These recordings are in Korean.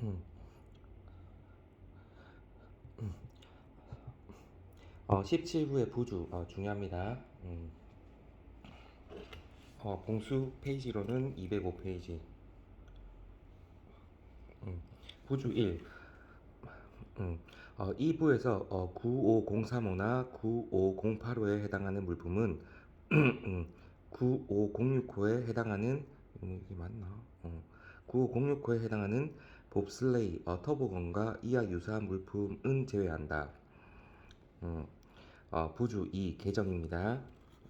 음. 17부의 부주 중요합니다. 공수 페이지로는 205페이지. 부주 1. 이 부에서 95035나 95085에 해당하는 물품은 95065에 해당하는 이게 맞나? 95065에 해당하는 봅슬레이 터보건과 이와 유사한 물품은 제외한다. 음, 부주 2 개정입니다.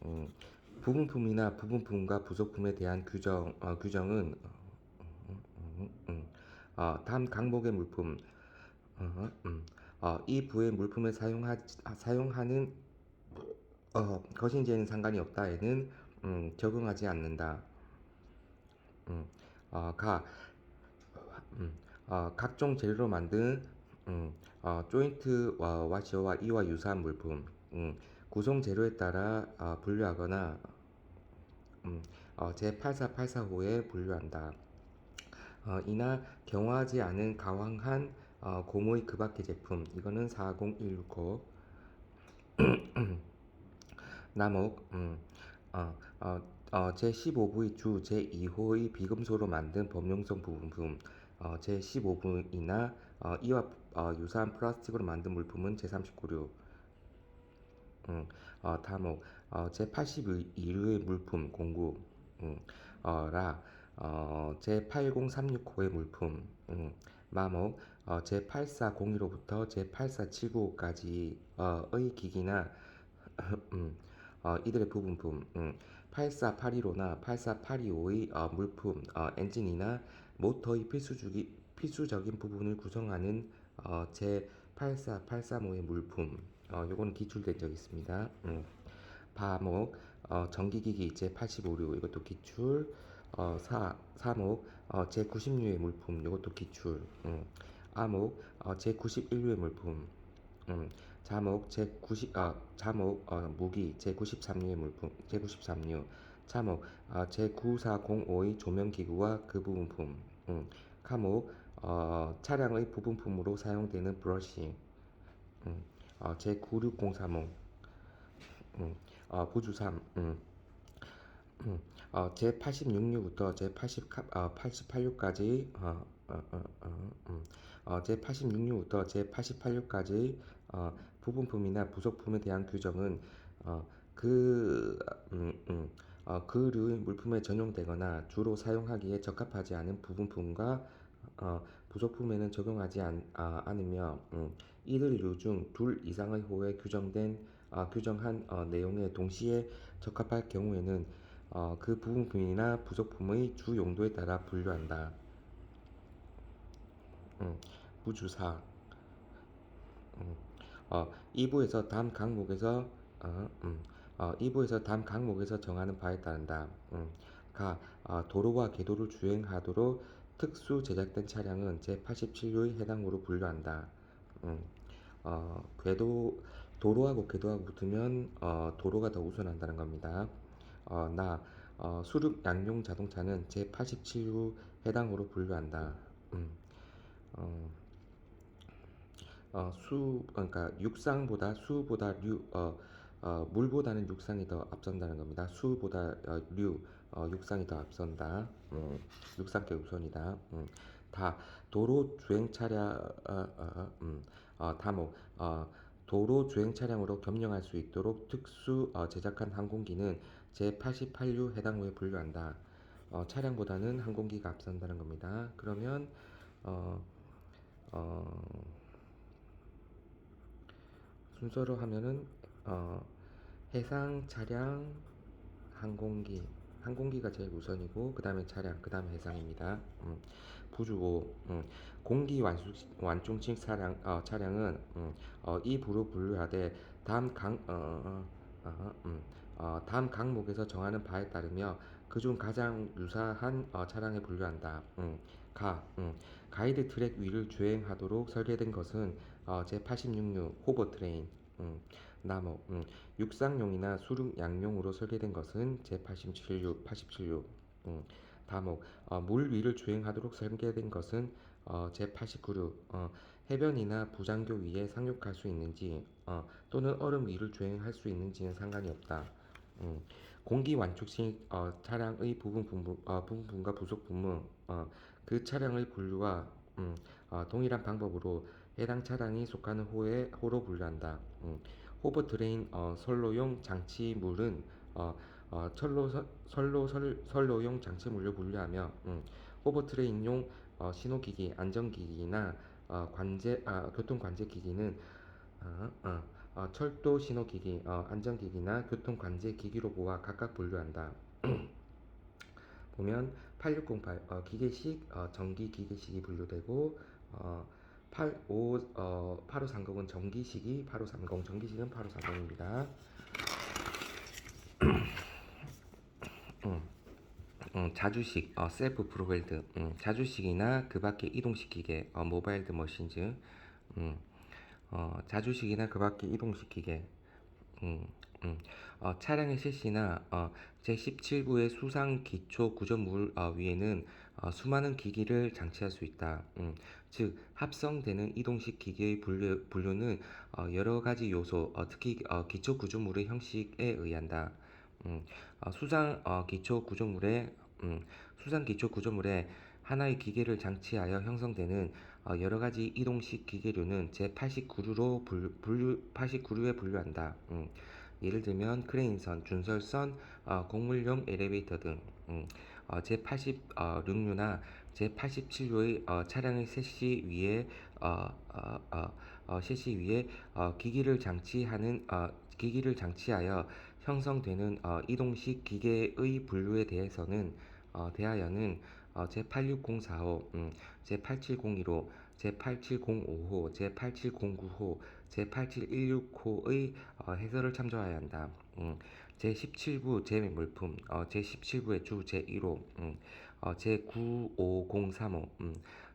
음, 부분품이나 부분품과 부속품에 대한 규정은 다음 강목의 물품 이 부의 물품을 사용하는 것인지에는 상관이 없다에는 적용하지 않는다. 음, 가 각종 재료로 만든 조인트 와셔와 이와 유사한 물품 구성 재료에 따라 분류하거나 제8484호에 분류한다. 이나 경화하지 않은 가황한 고무의 그 밖의 제품 이거는 40165 남옥 제15부의 주 제2호의 비금소로 만든 범용성 부품 제15부이나 이와 유사한 플라스틱으로 만든 물품은 제39류 다목 제82류의 물품 공구 라 제8036호의 물품 마목 제8401호부터 제8479호까지의 기기나 이들의 부분품 84815나 84825의 물품 엔진이나 모터의 필수적인 부분을 구성하는 제84835의 물품 요거는 기출된 적 있습니다. 바목 전기기기 제85류 이것도 기출 사목 제96의 물품 이것도 기출 아목 제91류의 물품 자목 무기 제93류의 물품 제93류 자목 제9405의 조명기구와 그 부분품 카목 차량의 부분품으로 사용되는 브러쉬 제9603호 부주 3 제86류부터 제88류까지 제86류부터 제88류까지 부분품이나 부속품에 대한 규정은 그 류의 물품에 전용되거나 주로 사용하기에 적합하지 않은 부분품과 부속품에는 적용하지 않으며 이들 류 중 둘 이상의 호에 규정한 내용에 동시에 적합할 경우에는 그 부분품이나 부속품의 주 용도에 따라 분류한다. 부주사 2부에서 다음 강목에서 2부에서 다음 강목에서 정하는 바에 따른다. 도로와 궤도를 주행하도록 특수 제작된 차량은 제87류의 해당으로 분류한다. 도로하고 궤도하고 붙으면 도로가 더 우선한다는 겁니다. 수륙 양용 자동차는 제87류 해당으로 분류한다. 어, 그러니까 육상보다 수보다 물보다는 육상이 더 앞선다는 겁니다. 수보다 육상이 더 앞선다. 육상계 우선이다. 다 도로 주행 차량 다목 도로 주행 차량으로 겸용할 수 있도록 특수 제작한 항공기는 제88류 해당호에 분류한다. 차량보다는 항공기가 앞선다는 겁니다. 그러면 어, 어, 순서로 하면은 어, 해상, 차량, 항공기가 제일 우선이고 그 다음에 차량, 그 다음에 해상입니다. 부주고 공기 완충식 차량은 이 부로 분류하되 다음 강목에서 정하는 바에 따르며 그중 가장 유사한 차량에 분류한다. 가이드 트랙 위를 주행하도록 설계된 것은 제86류 호버 트레인 나무 육상용이나 수륙 양용으로 설계된 것은 제87류 87류 다목 물 위를 주행하도록 설계된 것은 제89류 해변이나 부장교 위에 상륙할 수 있는지 또는 얼음 위를 주행할 수 있는지는 상관이 없다. 음, 공기 완충 시 차량의 부분과 부속 부문 그 차량의 분류와 동일한 방법으로 해당 차량이 속하는 호로 분류한다. 호버 트레인 선로용 장치물은 어, 선로용 장치물로 분류하며 호버 트레인용 신호기기, 안전기기나 교통관제기기는 철도 신호기기, 안전기기나 교통관제기기로 보아 각각 분류한다. 보면 8608 기계식, 전기 기계식이 분류되고 8530은 전기식이 8530 전기식은 8530입니다. 자주식, 셀프 프로펠드, 자주식이나 그 밖의 이동식 기계, 모바일드 머신즈, 음, 자주식이나 그 밖의 이동식 기계, 음, 차량의 셰시나 제17부의 수상 기초 구조물 위에는 수많은 기기를 장치할 수 있다. 즉 합성되는 이동식 기계의 분류는 여러 가지 요소, 특히 기초 구조물의 형식에 의한다. 수상 기초 구조물에 수상 기초 구조물에 하나의 기계를 장치하여 형성되는 여러 가지 이동식 기계류는 제89류로 89류에 분류한다. 예를 들면 크레인선, 준설선, 곡물용 엘리베이터 등 제86류나 제87류의 차량의 셰시 위에 기기를 장치하여 형성되는 이동식 기계의 분류에 대하여는 제86045, 제8701호, 제8705호, 제8709호, 제8716호의 해설을 참조해야 한다. 제17부 제물품, 제17부의 주 제1호, 제95035,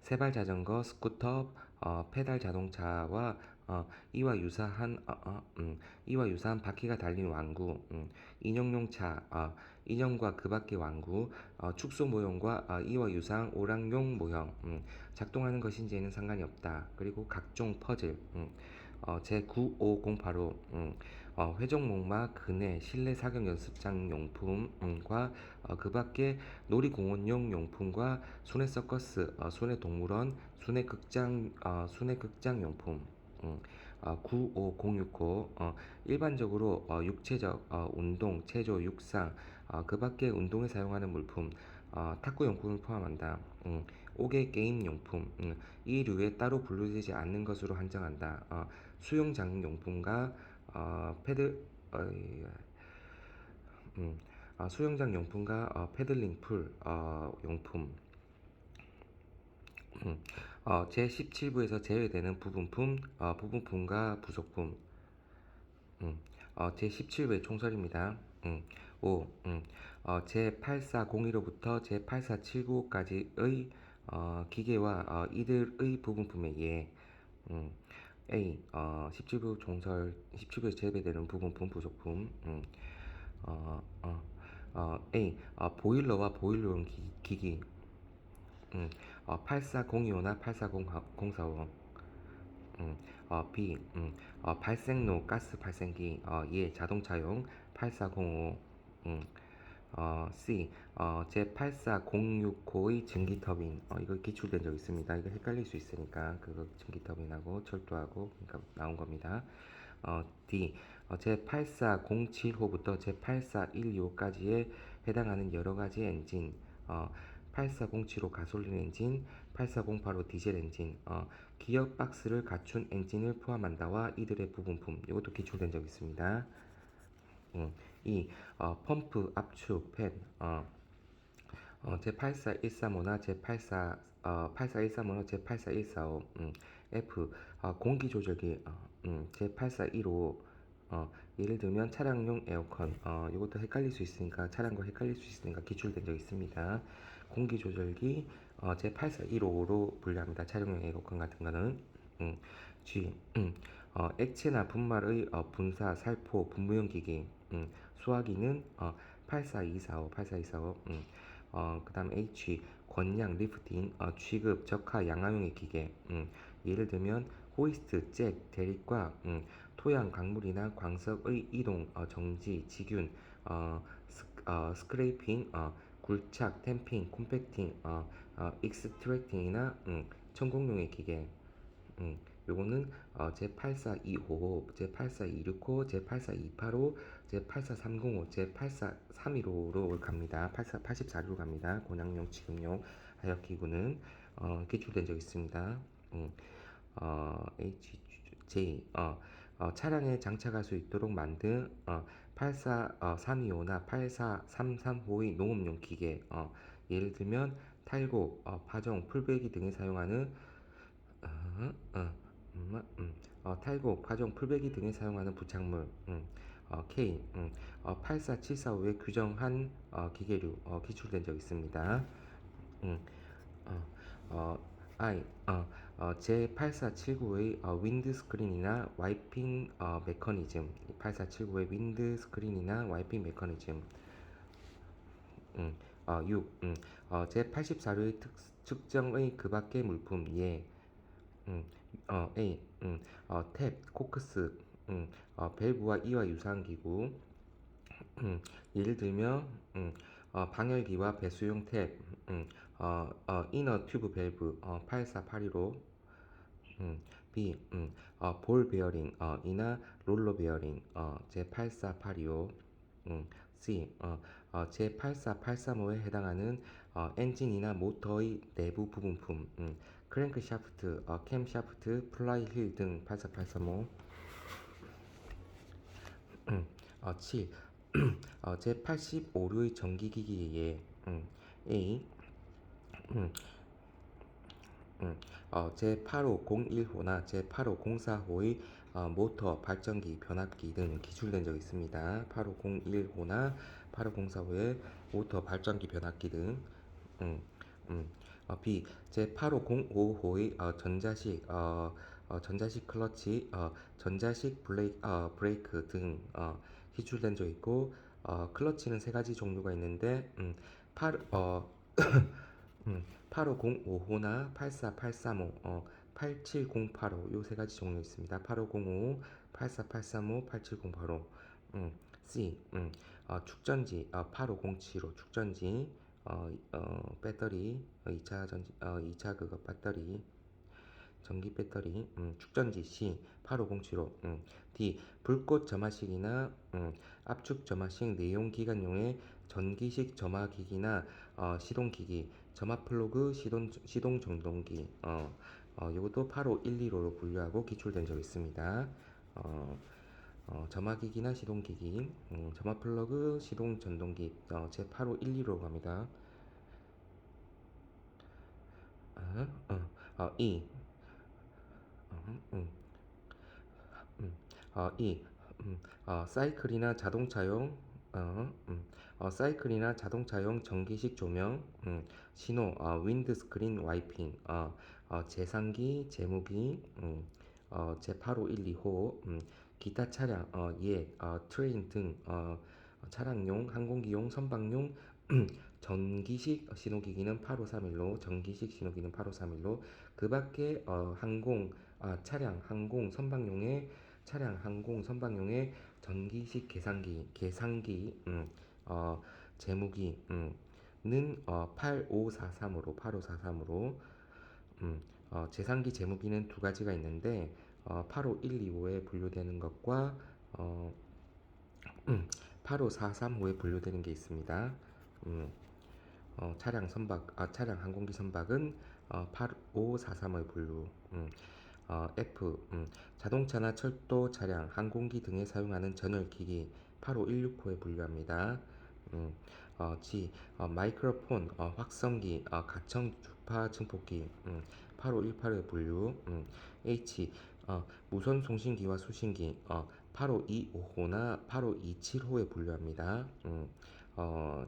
세발 자전거, 스쿠터, 페달 자동차와 이와 유사한 바퀴가 달린 완구, 인형용 차, 인형과 그 밖의 완구, 축소 모형과 이와 유사한 오락용 모형, 작동하는 것인지에는 상관이 없다. 그리고 각종 퍼즐, 제95085, 회전목마, 그네, 실내 사격 연습장 용품과 그 밖의 놀이공원용 용품과 순회 서커스, 순회 동물원, 순회 극장 용품, 95065 일반적으로 육체적 운동, 체조, 육상, 그 밖의 운동에 사용하는 물품, 탁구 용품을 포함한다. 5개 게임 용품, 이 류에 따로 분류되지 않는 것으로 한정한다. 수영장 용품과 패드, 수영장 용품과 패들링 풀 용품, 제17부에서 제외되는 부분품과 부속품, 제17부의 총설입니다. 5. 제8401호부터 제8479호까지의 기계와 이들의 부분품에 의해 A. 17부 총설, 17부에서 제외되는 부분품, 부속품 A. 보일러와 보일러용 기기 84025나 84004호 B. 발생로 가스 발생기 예 자동차용 8405 C. 제8406호의 증기터빈 이거 기출된 적 있습니다. 이거 헷갈릴 수 있으니까 그거 증기터빈하고 철도하고 그러니까 나온 겁니다. D. 제8407호부터 제8412호까지에 해당하는 여러 가지 엔진 8407호 가솔린 엔진, 8408호 디젤 엔진, 기어 박스를 갖춘 엔진을 포함한다와 이들의 부분품 이것도 기출된 적 있습니다. 2. 펌프, 압축, 팬 제84135나 제84135나 제84145 F. 공기 조절기 제84155 예를 들면 차량용 에어컨 이것도 헷갈릴 수 있으니까 차량과 헷갈릴 수 있으니까 기출된 적 있습니다. 공기 조절기 제84155로 분류합니다. 차량용 에어컨 같은 거는 G. 액체나 분말의 분사, 살포, 분무용 기기 수화기는 84245 그다음 H 권양 리프팅 취급 적하 양화용의 기계 예를 들면 호이스트 잭 대립과 토양 강물이나 광석의 이동 정지 지균 스크레이핑 굴착 탬핑 콤팩팅 익스트랙팅이나 천공용의 기계 요거는 제8425, 제8426호, 제84285, 제84305, 제84315로 갑니다. 84로 갑니다. 권양용, 지급용 하역기구는 기출된 적 있습니다. HJ 차량에 장착할 수 있도록 만든 84325나 84335의 농업용 기계 예를 들면 탈곡, 파종, 풀베기 등에 사용하는 어, 어, 탈곡, 파종, 풀베기 등에 사용하는 부착물 K 84745에 규정한 기계류 기출된 적 있습니다. 음, 어, 어, I 제8479의 윈드 스크린이나 와이핑 메커니즘 8479의 윈드 스크린이나 와이핑 메커니즘 6 제84의 측정의 그 밖의 물품 예 A 탭, 코크스 밸브와 이와 유사한 기구 예를 들면 방열기와 배수용 탭 이너 튜브 밸브 84815 B 볼 베어링 이나 롤러 베어링 제84825 C 제84835에 해당하는 엔진이나 모터의 내부 부분품 크랭크 샤프트, 캠 샤프트, 플라이 휠 등 84835 7 제85류의 전기기기에 A 제8501호나 제8504호의 모터, 발전기, 변압기 등 기술된 적이 있습니다. 8501호나 8504호의 모터, 발전기, 변압기 등 B 제8505호의 전자식 클러치, 전자식 브레이크 등 기출된 적 있고 클러치는 세 가지 종류가 있는데 8, 8505호나 84835, 87085 요 세 가지 종류 있습니다. 8505, 84835, 87085. C 축전지 8507호 축전지 배터리 2차 전지 2차 그거 배터리 전기 배터리 축전지 C 8507호 D 불꽃 점화식이나 압축 점화식 내용 기관용의 전기식 점화기기나 시동기기 점화 플러그 시동 전동기 이것도 8512호로 분류하고 기출된 적이 있습니다. 점화기기나 시동기기 점화 플러그 시동 전동기 제 8512로 갑니다. E E 사이클이나 자동차용 사이클이나 자동차용 전기식 조명 신호 윈드 스크린 와이핑 제상기 제무기 제8512호 기타 차량 트레인 등 차량용 항공기용 선박용 전기식 신호기기는 8531로 전기식 신호기는 8531로 그 밖에 차량 항공 선박용의 전기식 계산기 제무기는 8543으로 제상기 제무기는 두 가지가 있는데 85125에 분류되는 것과 85435에 분류되는 게 있습니다. 차량 항공기 선박은 85435에 분류. F 자동차나 철도 차량, 항공기 등에 사용하는 전열기기 85165에 분류합니다. G 마이크로폰, 확성기, 가청 주파 증폭기 8518에 분류. H 무선 송신기와 수신기 8525호나 8527호에 분류합니다.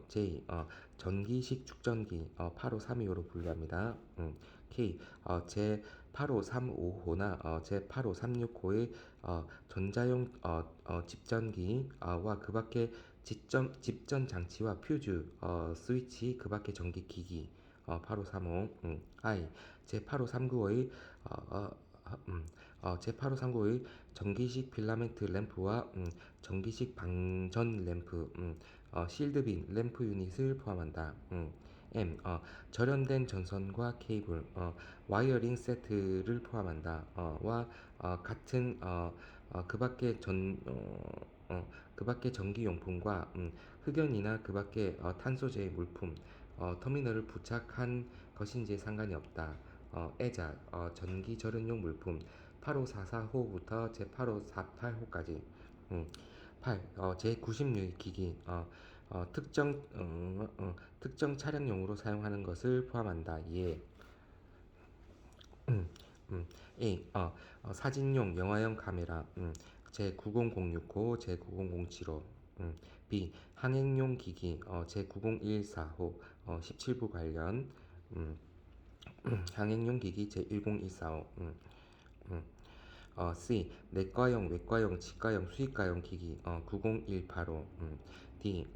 J 전기식 축전기 85325로 분류합니다. K 제 8535호나 제 8536호의 전자용 집전기와 그 밖에 집전 장치와 퓨즈, 스위치, 그 밖의 전기 기기, 8535, I, 제8539의 제8539의 전기식 필라멘트 램프와 전기식 방전 램프, 실드빈 램프 유닛을 포함한다. M, 절연된 전선과 케이블, 와이어링 세트를 포함한다. 와 같은 그 밖의 그 밖의 전기용품과 흑연이나 그 밖의 탄소제의 물품, 터미널을 부착한 것인지에 상관이 없다. 애자, 전기 절연용 물품 8544호부터 제8548호까지. 8. 제90유의 기기, 특정 차량용으로 사용하는 것을 포함한다. 예. A. 사진용 영화용 카메라, 제90065, 제90075. B. 항행용 기기, 제90114호, 17부 관련. 음, 항행용 기기 제10145. C. 내과용, 외과용, 치과용, 수의과용 기기, 90185. D.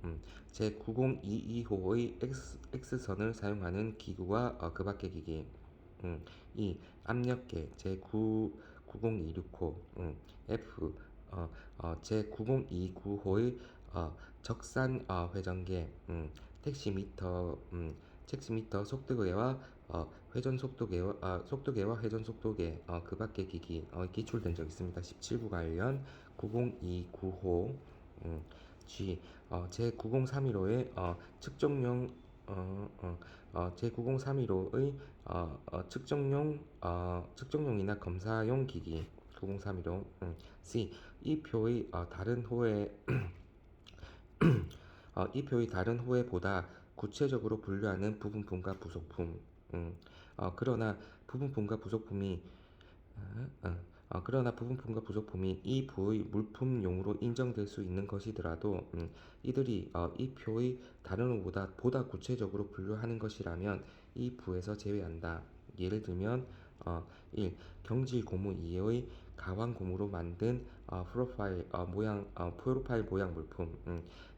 제9022호의 X선을 사용하는 기구와 그 밖의 기기. 2. 압력계 제9026호. F. 제9029호의 적산 회전계, 텍시미터 속도계와 속도계와 회전 속도계, 그 밖의 기기, 기출된 적 있습니다. 17부 관련 9029호. G. 제90315의 제90315의 측정용이나 검사용 기기 90315. C. 이 표의 다른 호에 이 표의 다른 호에보다 구체적으로 분류하는 부분품과 부속품. 그러나 부분품과 부속품이 이 부의 물품용으로 인정될 수 있는 것이더라도 이들이 이 표의 다른 호보다 보다 구체적으로 분류하는 것이라면 이 부에서 제외한다. 예를 들면 1. 경질 고무 2의 가왕 고무로 만든 프로파일 모양 물품,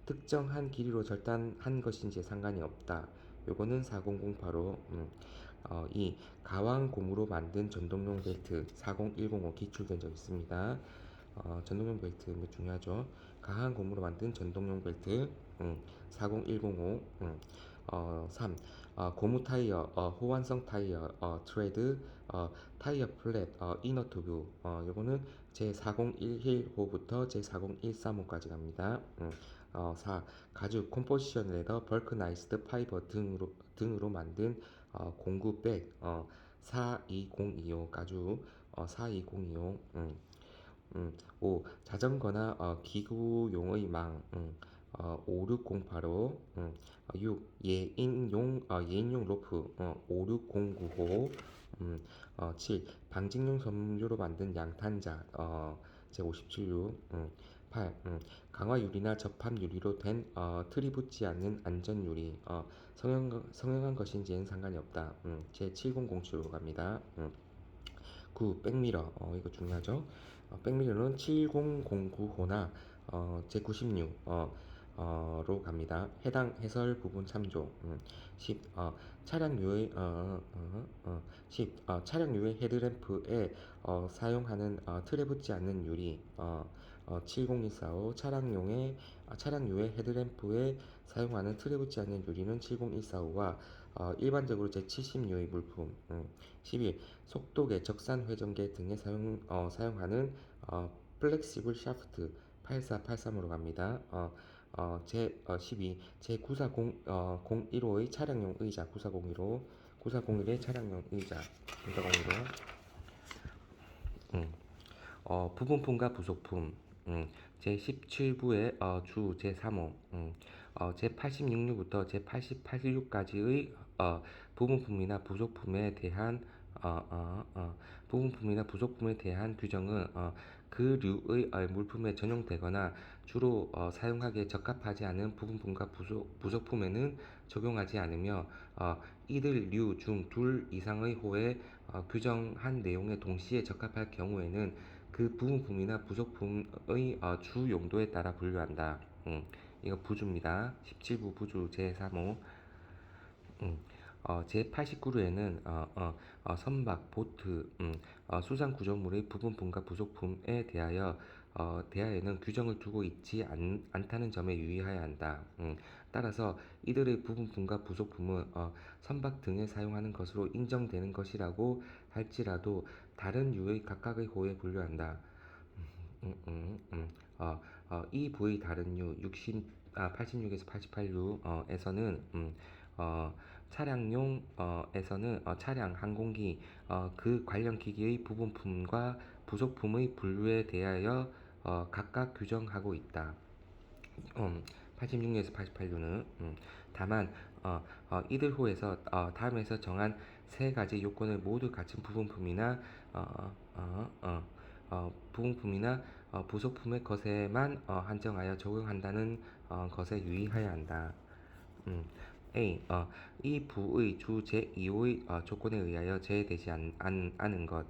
특정한 길이로 절단한 것인지에 상관이 없다. 요거는 40085. 2. 가왕 고무로 만든 전동용 벨트 40105 기출된 적 있습니다. 전동용 벨트 중요하죠. 가왕 고무로 만든 전동용 벨트 40105. 3. 고무 타이어, 호환성 타이어, 트레드, 타이어 플랫, 이너 튜브. 요거는 제4011호부터 제40135까지 갑니다. 4. 가죽, 컴포지션 레더, 벌크나이스드 파이버 등으로 만든 공구백, 42025 가죽, 42025. 5. 자전거나 기구용의 망, 56085. 6. 예인용 로프, 56095. 7. 방직용 섬유로 만든 양탄자, 제576. 8. 강화 유리나 접합 유리로 된 틀이 붙지 않는 안전 유리, 성형한 것인지는 상관이 없다. 제7007로 갑니다. 9. 백미러, 이거 중요하죠. 백미러는 7009호나 제96 로 갑니다. 해당 해설 부분 참조. 10. 차량류의 10. 차량류의 헤드램프에 사용하는 틀에 붙지 않는 유리, 70145. 차량류의 헤드램프에 사용하는 틀에 붙지 않는 유리는 70145와 일반적으로 제70유의 물품. 11. 속도계, 적산 회전계 등에 사용하는 플렉시블 샤프트 8483으로 갑니다. 제 12. 제9401호의 차량용 의자 9401의 차량용 의자 9401호. 부분품과 부속품. 제17부의 주 제3호. 제86류부터 제88류까지의 부분품이나 부속품에 대한 규정은 그 류의 물품에 전용되거나 주로 사용하기에 적합하지 않은 부분품과 부속품에는 적용하지 않으며 이들 류 중 둘 이상의 호에 규정한 내용에 동시에 적합할 경우에는 그 부분품이나 부속품의 주 용도에 따라 분류한다. 이거 부주입니다. 17부 부주 제3호. 제89루에는 선박, 보트, 수상 구조물의 부분 분과 부속품에 대하여는 규정을 두고 있지 않다는 점에 유의해야 한다. 따라서 이들의 부분 분과 부속품은 선박 등에 사용하는 것으로 인정되는 것이라고 할지라도 다른 유의 각각의 호에 분류한다. 이 부의 다른 유 86에서 88유에서는 차량용 차량, 항공기, 그 관련 기기의 부분품과 부속품의 분류에 대하여 각각 규정하고 있다. 86에서 88유는 다만 이들 호에서 다음에서 정한 세 가지 요건을 모두 갖춘 부분품이나 부속품의 것에만 한정하여 적용한다는 것에 유의해야 한다. A. 이 부의 주 제2호의 조건에 의하여 제외되지 않은 것.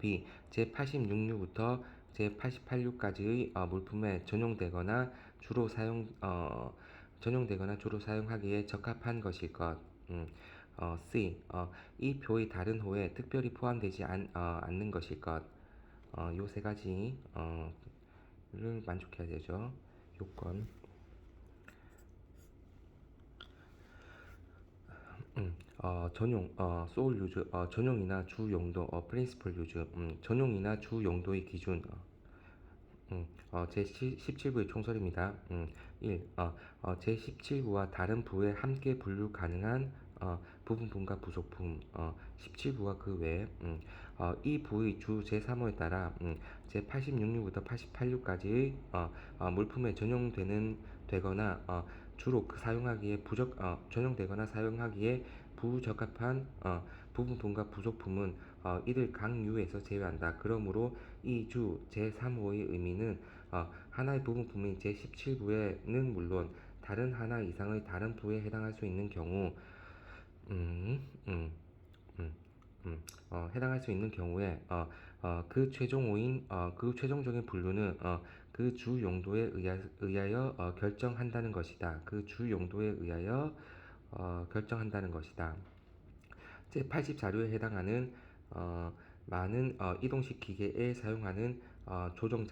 B. 제86유부터 제88유까지의 물품에 전용되거나 주로 사용하기에 적합한 것일 것. C. 이 표의 다른 호에 특별히 포함되지 않는 것일 것. 요 세 가지를 만족해야 되죠. 요건. 소울 유즈, 전용이나 주 용도, 프린시플 유즈, 전용이나 주 용도의 기준, 제17부의 총설입니다. 1. 제17부와 다른 부에 함께 분류 가능한 부분분과 부속품, 17부와 그 외, 이 부의 주 제3호에 따라 제86유부터 88유까지의 물품에 되거나 주로 전용되거나 사용하기에 부적합한 부분분과 부속품은 이들 강유에서 제외한다. 그러므로 이 주 제3호의 의미는 하나의 부분품인 제17부에는 물론 다른 하나 이상의 다른 부에 해당할 수 있는 경우 음, 음, 음, 해당할 수 있는 경우에 그 최종적인 분류는 그 주 용도에 의하여 결정한다는 것이다. 그 주 용도에 의하여 결정한다는 것이다. 제84류에 해당하는 많은 이동식 기계에 사용하는 조정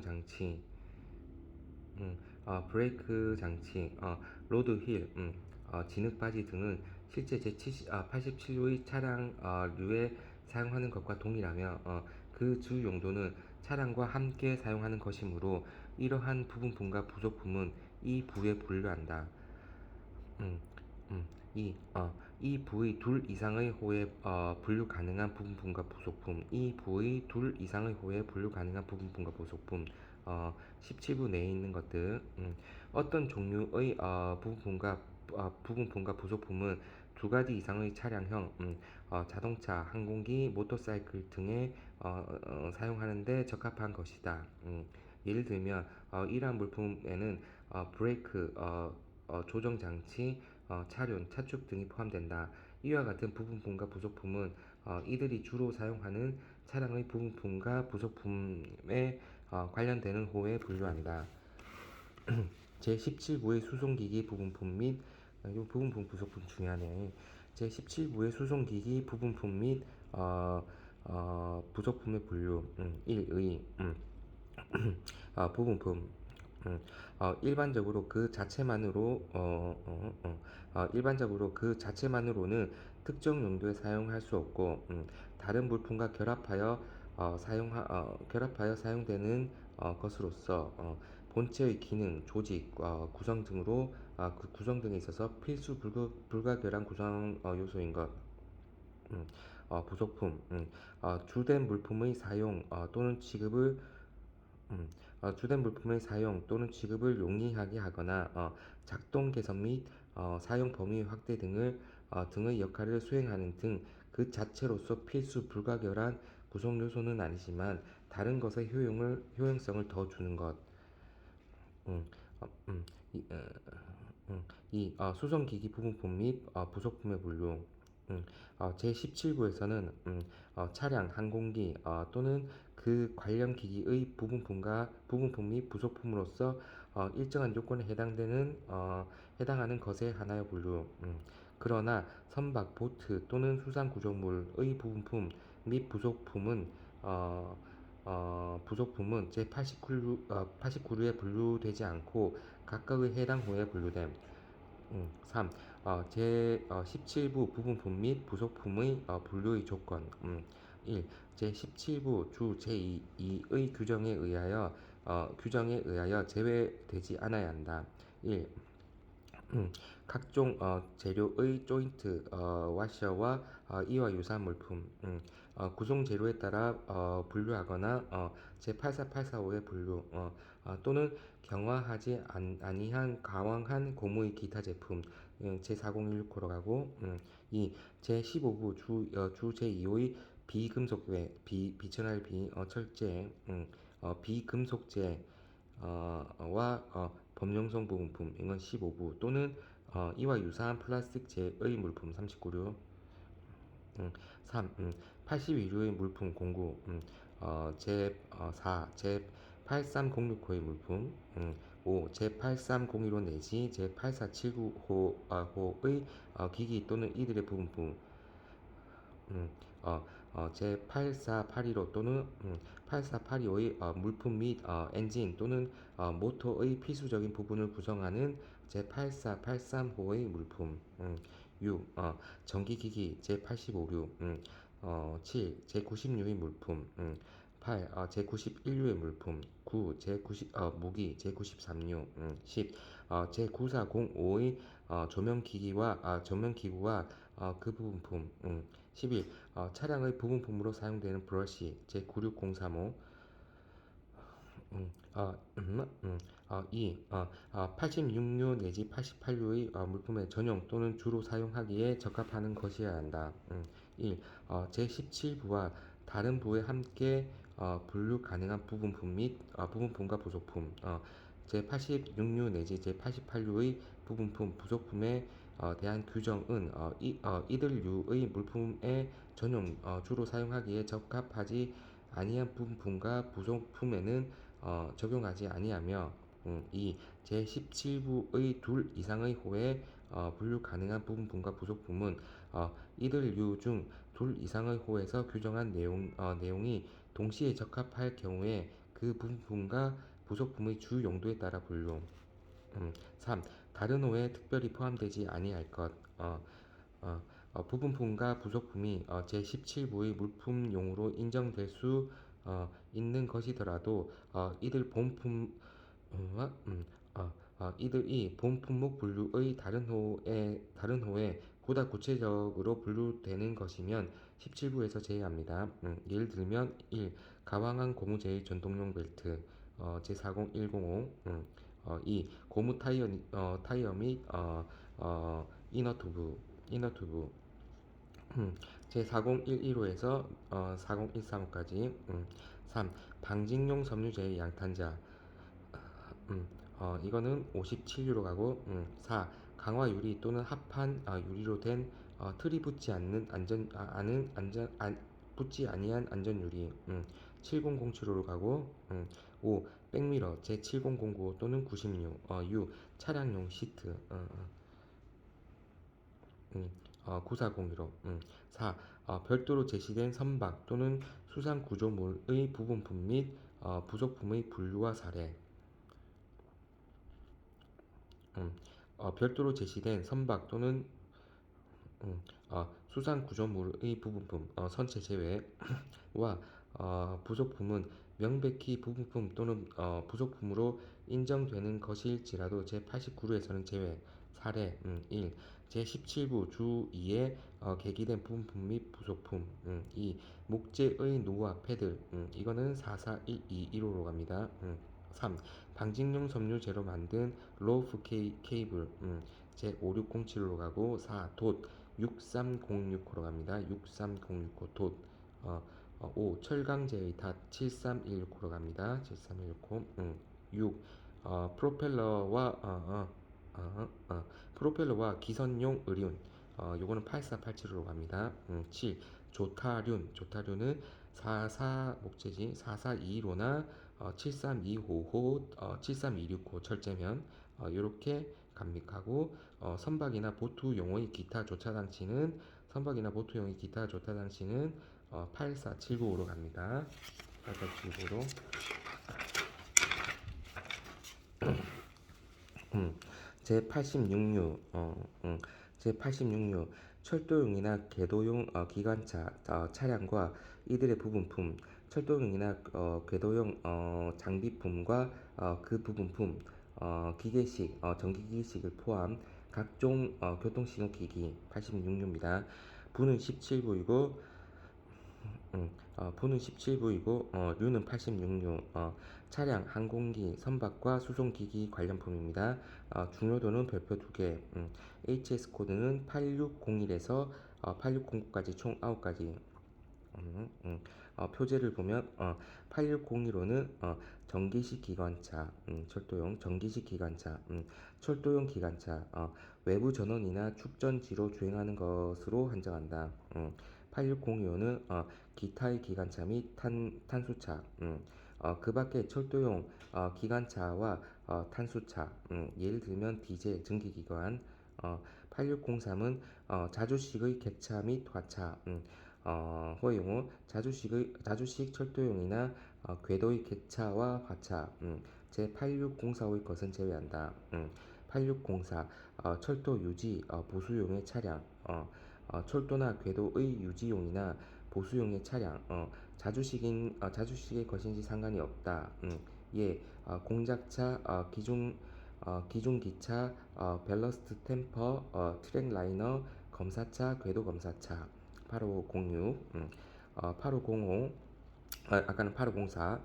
장치, 브레이크 장치, 로드 휠, 진흙 바지 등은 실제 제87류의 차량류에 사용하는 것과 동일하며 그 주 용도는 차량과 함께 사용하는 것이므로 이러한 부분품과 부속품은 이 부에 분류한다. 음, 이 부의 둘 이상의 호에 분류 가능한 부분품과 부속품, 이 부의 둘 이상의 호에 분류 가능한 부분품과 부속품, 17부 내에 있는 것들, 어떤 종류의 부분품과 부속품은 두 가지 이상의 차량형, 자동차, 항공기, 모터사이클 등에 사용하는데 적합한 것이다. 예를 들면 이러한 물품에는 브레이크, 조정 장치, 차륜, 차축 등이 포함된다. 이와 같은 부분품과 부속품은 이들이 주로 사용하는 차량의 부분품과 부속품에 관련되는 호에 분류한다. 제17부의 수송기기 부분품 및 부분품 부속품 중요하네. 제17부의 수송기기 부분품 및 부속품의 분류 1의 부분품 일반적으로 그 자체만으로는 특정 용도에 사용할 수 없고 다른 물품과 결합하여 사용되는 것으로서 본체의 기능, 조직, 그 구성 등에 있어서 필수 불가결한 구성 요소인 것. 부속품, 주된 물품의 사용 또는 취급을 용이하게 하거나 작동 개선 및 사용 범위 확대 등의 역할을 수행하는 등 그 자체로서 필수 불가결한 구성 요소는 아니지만 다른 것의 효용성을 더 주는 것. 음, 어, 음, 이, 어, 수송기기 부분품 및 부속품의 분류. 제17부에서는 차량, 항공기 또는 그 관련 기기의 부분품 및 부속품으로서 일정한 요건에 해당하는 것에 하나여 분류. 그러나 선박, 보트 또는 수상 구조물의 부분품 및 제89류에 분류되지 않고 각각의 해당 호에 분류됨. 3. 제17부 부분품 및 부속품의 분류의 조건. 1. 제17부 주 제2의 규정에 의하여 제외되지 않아야 한다. 1. 각종 재료의 조인트, 와셔와 이와 유사한 물품, 구성 재료에 따라 분류하거나 제84845의 분류 또는 경화하지 아니한 가왕한 고무의 기타 제품 제4016호로 가고 2. 제15부 주 제2호의 비천할 철제 비금속재 와 범용성 부분품 이건 15부 또는 이와 유사한 플라스틱 재의 물품 39류 3. 82류의 물품 공구 제4. 제8306호의 물품 5. 제8301호 내지 제8479호의 기기 또는 이들의 부분품 제8481호 또는 8482호의 물품 및 엔진 또는 모터의 필수적인 부분을 구성하는 제8483호의 물품 6. 전기기기 제85류 7. 제96의 물품 8. 제91류의 물품 9. 무기 제93류 10. 제9405의 조명기구와 그 부분품 11. 차량의 부분품으로 사용되는 브러쉬 제96035 2. 86류 내지 88류의 물품의 전용 또는 주로 사용하기에 적합하는 것이어야 한다. 1. 제17부와 다른 부에 함께 분류 가능한 부분품과 부속품 제86류 내지 제88류의 부분품, 부속품에 대한 규정은 이들류의 물품의 전용, 주로 사용하기에 적합하지 아니한 부분품과 부속품에는 적용하지 아니하며 2. 제17부의 둘 이상의 호에 분류 가능한 부분품과 부속품은 이들류 중 둘 이상의 호에서 규정한 내용이 동시에 적합할 경우에 그 부분품과 부속품의 주 용도에 따라 분류 3. 다른 호에 특별히 포함되지 아니할 것 부분품과 부속품이 제17부의 물품용으로 인정될 수 있는 것이더라도 이들이 본 품목 분류의 다른 호에 보다 구체적으로 분류되는 것이면 17부에서 제외합니다. 예를 들면 1. 가왕한 고무재의 전동용 벨트 제40105 2. 고무 타이어 및 이너 투브 제4011호에서 40135까지 3. 방직용 섬유제의 양탄자 이거는 57유로 가고 4. 강화 유리 또는 합판 유리로 된 틀이 붙지 아니한 안전 유리 7007호로 가고 5. 백미러 제7009 또는 96 6. 차량용 시트 9401호 4. 별도로 제시된 선박 또는 수상 구조물의 부분품 및 부속품의 분류와 사례 별도로 제시된 선박 또는 수상 구조물의 부분품 선체 제외와 부속품은 명백히 부분품 또는 부속품으로 인정되는 것일지라도 제89루에서는 제외 사례 1. 제17부 주 2에 계기된 부분품 및 부속품 2. 목재의 노와 패들 이거는 44121호로 갑니다. 3. 방직용 섬유재로 만든 로프 케이블 제5607로 가고 4. 돛 6306호로 갑니다. 6306호 돛 5. 철강제의 닷 7316호로 갑니다. 7316호 6. 프로펠러와 기선용 의륜 요거는 8487으로 갑니다. 7. 조타륜은 44 목재지 4425나 73255, 73265 철제면 요렇게 감믹하고 선박이나 보트 용어의 기타 조차 장치는 8479으로 갑니다. 8479로 제86류 제86류 철도용이나 궤도용 기관차 차량과 이들의 부분품 철도용이나 궤도용 장비품과 그 부분품 기계식 전기기기식을 포함 각종 교통신호기기 86류입니다. 부는 17부이고 부는 17부이고 류는 86류 차량, 항공기, 선박과 수송기기 관련품입니다. 중요도는 별표 2개 HS 코드는 8601에서 8609까지 총 9가지 표제를 보면 8601호는 전기식 기관차 철도용 전기식 기관차 철도용 기관차 외부 전원이나 축전지로 주행하는 것으로 한정한다. 8602호는 기타의 기관차 및 탄수차 그 밖에 철도용 기관차와 탄수차 예를 들면 디젤 증기기관 8603은 자주식의 객차 및 화차 호용호 자주식 철도용이나 궤도의 객차와 화차 제8604호의 것은 제외한다. 8604 철도 유지 보수용의 차량 철도나 궤도의 유지용이나 보수용의 차량 자주식의 것인지 상관이 없다. 예, 공작차 기중 기차 밸러스트 템퍼 트랙 라이너 검사차 궤도 검사차 8506 8505 아까는 8504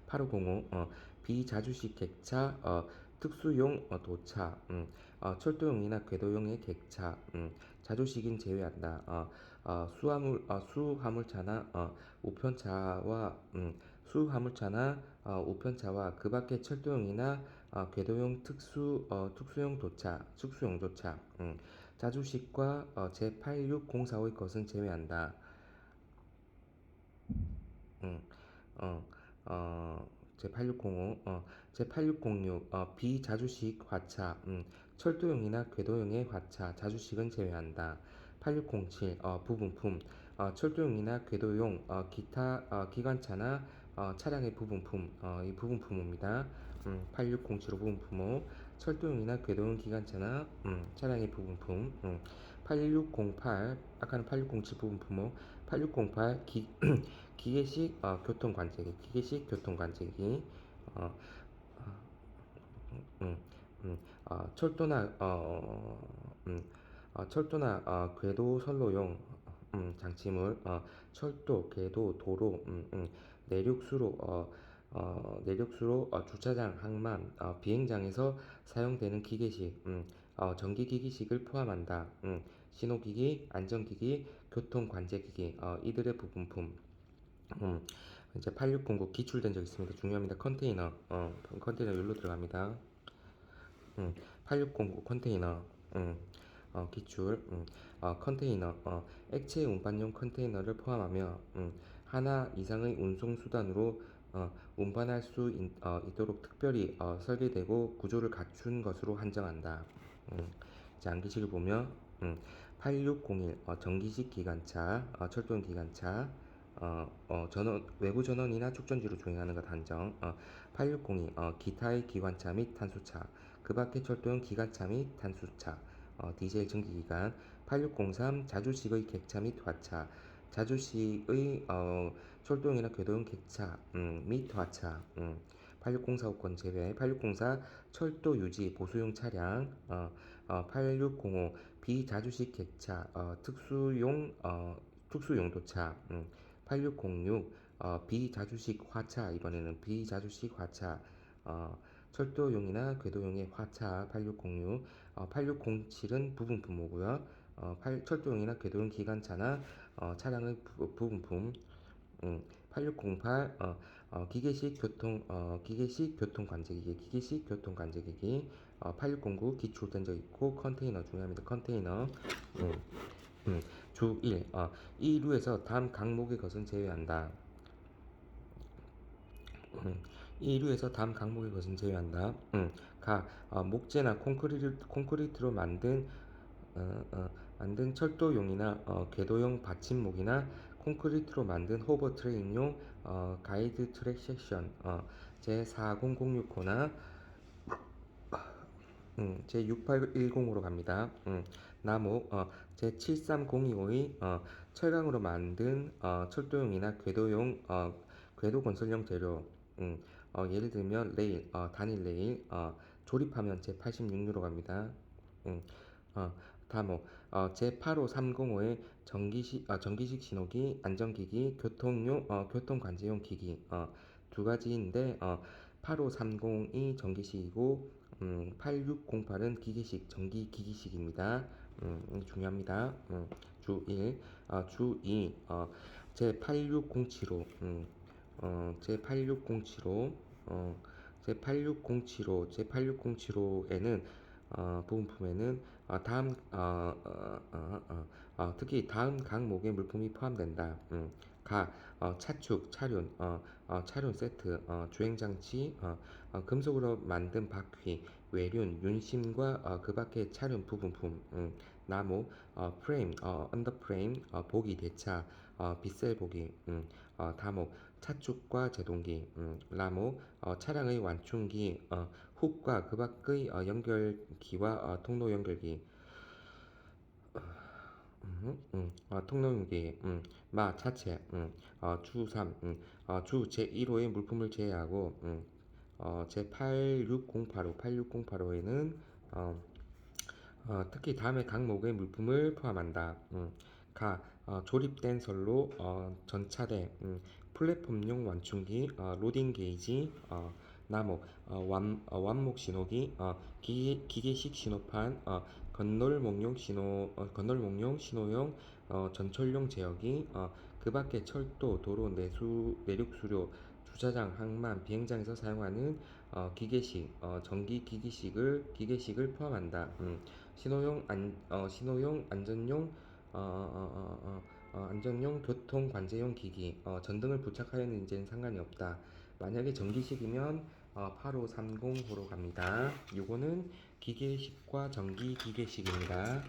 8505 비자주식 객차 특수용 도차 철도용이나 궤도용의 객차 자주식인 제외한다. 수화물차나 우편차와 우편차와 그 밖의 철도용이나 궤도용 특수용 조차 자주식과 제86045의 것은 제외한다. 음, 어, 제8605, 제8606, 비자주식 화차, 철도용이나 궤도용의 화차, 자주식은 제외한다. 8607, 부분품, 철도용이나 궤도용, 기타 기관차나 차량의 부분품, 이 부분품입니다. 8607호 부분품호, 철도용이나 궤도용 기관차나 차량의 부분품, 8608, 아까는 8607 부분품호, 8608 기계식 교통관제기 어, 음, 철도나 철도나 궤도 선로용 장치물 철도 궤도 도로 내륙수로 주차장 항만 비행장에서 사용되는 기계식 전기기기식을 포함한다. 신호기기 안전기기 교통관제기기 이들의 부분품 음, 이제 8609 기출된 적 있습니다. 중요합니다. 컨테이너 여기로 들어갑니다. 8609 컨테이너 기출 컨테이너 액체 운반용 컨테이너를 포함하며 하나 이상의 운송 수단으로 운반할 수 있도록 특별히 설계되고 구조를 갖춘 것으로 한정한다. 이제 암기식을 보면 8601 전기식 기관차 철도용 기관차 외부 전원이나 축전지로 주행하는 것 한정 8602 기타의 기관차 및 탄수차 그 밖의 철도용 기관차 및 탄수차 디젤 증기기관 8603 자주식의 객차 및 화차 자주식의 철도용이나 궤도용 객차 및 화차 8604호권 제외 8604 철도 유지 보수용 차량 8605 비자주식 객차 특수용도차 8606 비자주식 화차 이번에는 비자주식 화차 철도용이나 궤도용의 화차 8606 8607은 부분품이고요. 철도용이나 궤도용 기관차나 차량의 부분품 8608 기계식 교통관제기기, 기계식 교통관제기기, 8609 기출 된적 있고, 컨테이너 중요합니다. 컨테이너. 음, 주 1. 이 류에서 다음 항목의 것은 제외한다. 이 류에서 다음 항목의 것은 제외한다. 목재나 콘크리트로 만든 철도용이나 궤도용 받침목이나 콘크리트로 만든 호버 트레인용 가이드 트랙 섹션 제4006호나 제6810으로 갑니다. 나무 제73025의 철강으로 만든 철도용이나 궤도 건설용 재료 예를 들면 레일, 단일 레일 조립하면 제86유로 갑니다. 음, 어, 다음 제8530호의 전기식 신호기, 안전기기, 교통관제용 기기 두 가지인데 8530이 전기식이고 8608은 기계식, 전기기기식입니다. 중요합니다. 주 1, 주 2, 제8607호, 제8607호, 제8607호에는 부분품에는 특히 다음 항목의 물품이 포함된다. 차축, 차륜 세트, 주행장치, 금속으로 만든 바퀴, 외륜, 윤심과 그 밖의 차륜 부분품, 나무, 프레임, 언더프레임, 보기 대차, 빗셀 보기, 다목, 차축과 제동기, 나무, 차량의 완충기, 훅과 그 밖의 연결기와 통로 연결기, 통로연기, 차체, 주 3, 주 제1호의 물품을 제외하고, 제8608호에는 특히 다음의 항목의 물품을 포함한다. 조립된 선로, 전차대, 플랫폼용 완충기, 로딩 게이지, 나무, 완목 신호기, 기계식 신호판, 건널목용 신호용, 전철용 제어기, 그 밖에 철도, 도로, 내륙 수료, 주차장, 항만, 비행장에서 사용하는 전기 기계식을 포함한다. 신호용 안전용 교통 관제용 기기, 전등을 부착하였는지는 상관이 없다. 만약에 전기식이면 8530호로 갑니다. 요거는 기계식과 전기 기계식입니다.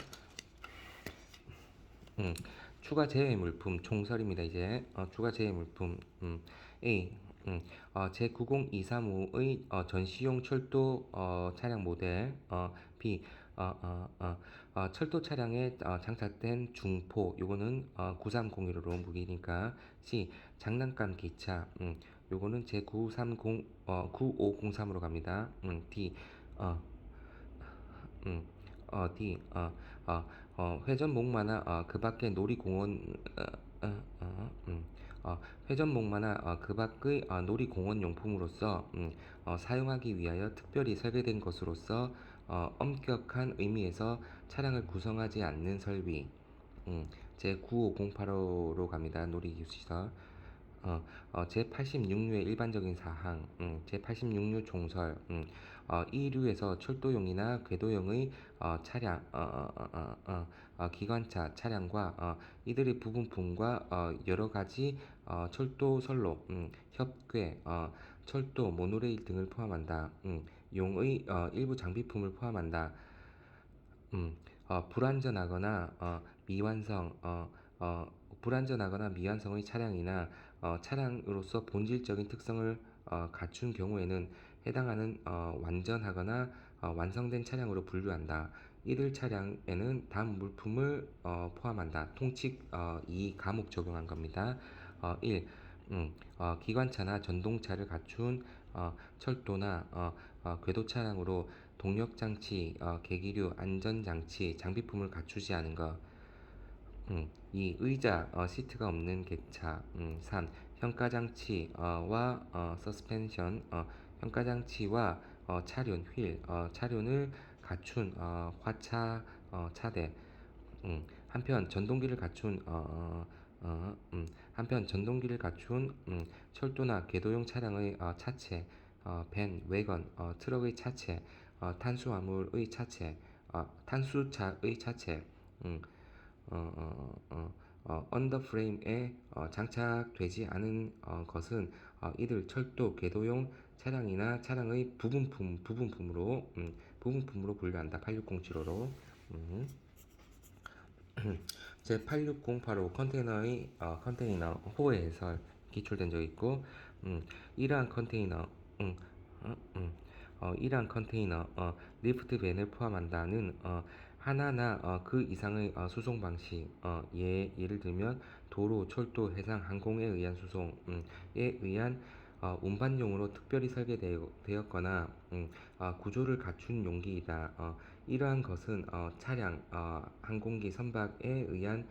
추가 제외 물품 총설입니다. 이제 추가 제외 물품 A 제90235의 전시용 철도 차량 모델 B 철도 차량에 장착된 중포 요거는 9301로 무기니까 C 장난감 기차 요거는 제930 9503으로 갑니다. D 음, D, 회전목마나 그 밖의 놀이공원, 회전목마나 그 밖의 놀이공원 용품으로서 사용하기 위하여 특별히 설계된 것으로서 엄격한 의미에서 차량을 구성하지 않는 설비, 제95085로 갑니다. 놀이기시설. 제86류의 일반적인 사항, 제86류 총설, 이 류에서 철도용이나 궤도용의 차량, 기관차 차량과 이들의 부분품과 여러 가지 철도 선로, 협궤, 철도 모노레일 등을 포함한다. 용의 일부 장비품을 포함한다. 불완전하거나 미완성의 차량이나 차량으로서 본질적인 특성을 갖춘 경우에는 해당하는 완전하거나 완성된 차량으로 분류한다. 이들 차량에는 다음 물품을 포함한다. 통칙 2 과목 적용한 겁니다. 1. 기관차나 전동차를 갖춘 철도나 궤도 차량으로 동력장치, 계기류, 안전장치, 장비품을 갖추지 않은 것. 2. 의자, 시트가 없는 객차. 3. 평가장치와 서스펜션, 평가장치와 차륜, 차륜을 갖춘 차대. 한편 전동기를 갖춘 한편 전동기를 갖춘 철도나 궤도용 차량의 차체, 밴, wä건, 트럭의 차체, 탄수화물의 차체, 탄수차의 차체, 음, 언더프레임에 장착되지 않은 것은 이들 철도, 궤도용 차량이나 차량의 부분품으로 분류한다. 8607호로. 제8608호 컨테이너 호의 해설 기출된 적 있고, 이러한 컨테이너, 음, 이러한 컨테이너, 리프트 밴을 포함한다는 하나나 그 이상의 수송 방식, 예를 들면 도로, 철도, 해상, 항공에 의한 수송에 의한 운반용으로 특별히 설계되었거나 구조를 갖춘 용기이다. 이러한 것은 차량, 항공기, 선박에 의한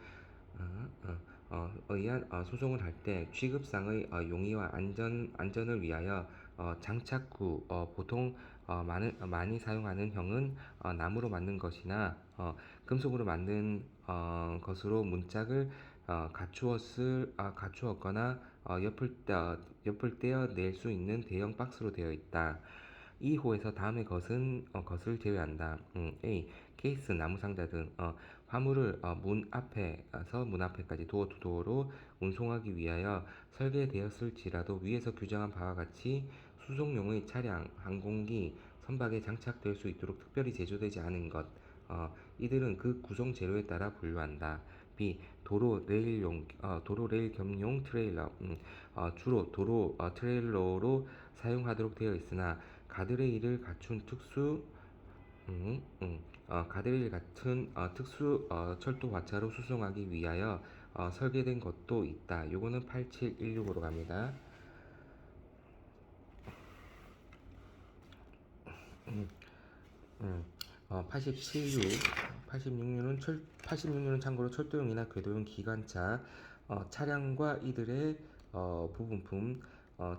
수송을 할 때 취급상의 용이와 안전을 위하여 장착 후 보통 많이 사용하는 형은 나무로 만든 것이나 금속으로 만든 것으로 문짝을 갖추었거나 옆을 떼어낼 수 있는 대형 박스로 되어 있다. 이 호에서 다음의 것을 제외한다. A. 케이스, 나무 상자 등 화물을 문 앞에까지 도어 투 도어로 운송하기 위하여 설계되었을지라도 위에서 규정한 바와 같이 수송용의 차량, 항공기, 선박에 장착될 수 있도록 특별히 제조되지 않은 것. 이들은 그 구성 재료에 따라 분류한다. B. 도로 레일 겸용 트레일러. 주로 도로 트레일러로 사용하도록 되어 있으나 가드레일을 갖춘 가드레일 같은 특수 철도 화차로 수송하기 위하여 설계된 것도 있다. 요거는 87165로 갑니다. 86류는 참고로 철도용이나 궤도용 기관차, 차량과 이들의 부분품,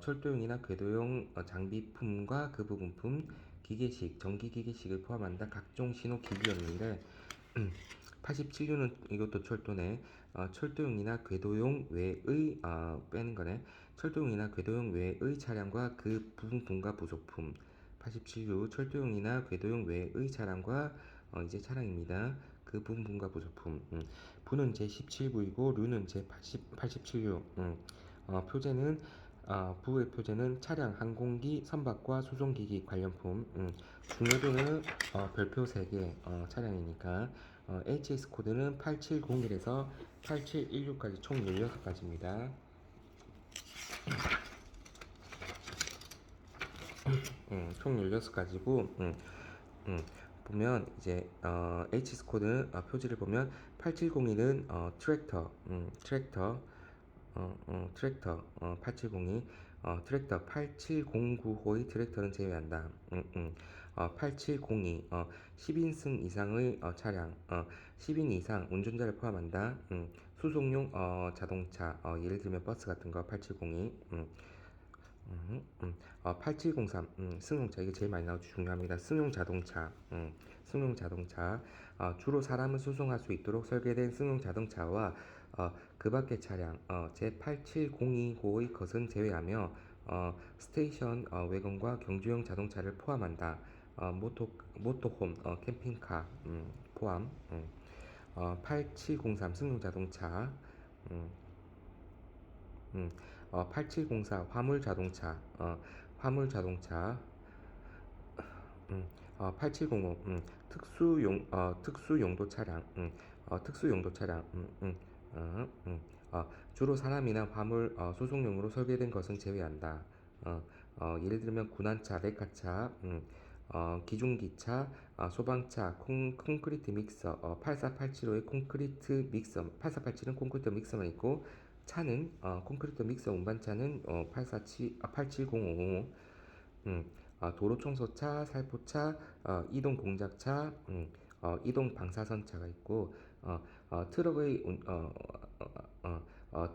철도용이나 궤도용 장비품과 그 부분품, 기계식, 전기기계식을 포함한다. 각종 신호 기기였는데 87류는 이것도 철도네. 철도용이나 궤도용 외의 빼는 거네. 철도용이나 궤도용 외의 차량과 그 부분품과 부속품. 87류 철도용이나 궤도용 외의 차량과 이제 차량입니다. 그 부분품과 부속품. 부는 제17부이고 류는 제87류. 표제는 부의 표제는 차량, 항공기, 선박과 수송기기 관련품. 중요도는 별표 3개 차량이니까 HS 코드는 8701에서 8716까지 총 16가지입니다. 총 16가지고 보면 이제 HS 코드 표지를 보면 8701은 트랙터 8702 트랙터 8709호의 트랙터는 제외한다. 8702 10인승 이상의 차량 10인 이상 운전자를 포함한다. 수송용 자동차 예를 들면 버스 같은 거 8702 8703 승용차 이게 제일 많이 나오죠. 중요합니다. 승용 자동차 주로 사람을 수송할 수 있도록 설계된 승용 자동차와 그 밖의 차량 제8702호의 것은 제외하며 스테이션 외건과 경주용 자동차를 포함한다. 모토홈 캠핑카 포함 8703 승용 자동차 8704 화물 자동차 8705 특수 용도 차량 주로 사람이나 화물 수송용으로 설계된 것은 제외한다. 예를 들면 군환차, 레카차, 기중기차, 소방차, 콘크리트 믹서, 8487호의 콘크리트 믹서, 8487은 콘크리트 믹서만 있고 차는 콘크리트 믹서 운반차는 8705, 도로 청소차, 살포차, 이동 공작차, 이동 방사선차가 있고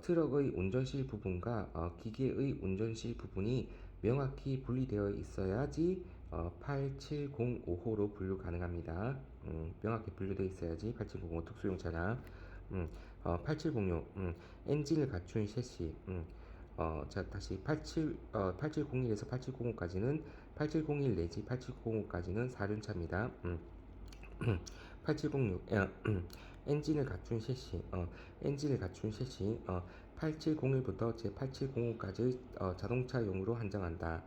트럭의 운전실 부분과 기계의 운전실 부분이 명확히 분리되어 있어야지 8705호로 분류 가능합니다. 명확히 분류되어 있어야지 8705 특수용 차량. 8706 엔진을 갖춘 셰시 자 다시 8701에서 8705까지는 8701 내지 8705까지는 4륜차입니다. 8706 엔진을 갖춘 셰시 엔진을 갖춘 셰시 8701부터 제 8705까지 자동차용으로 한정한다.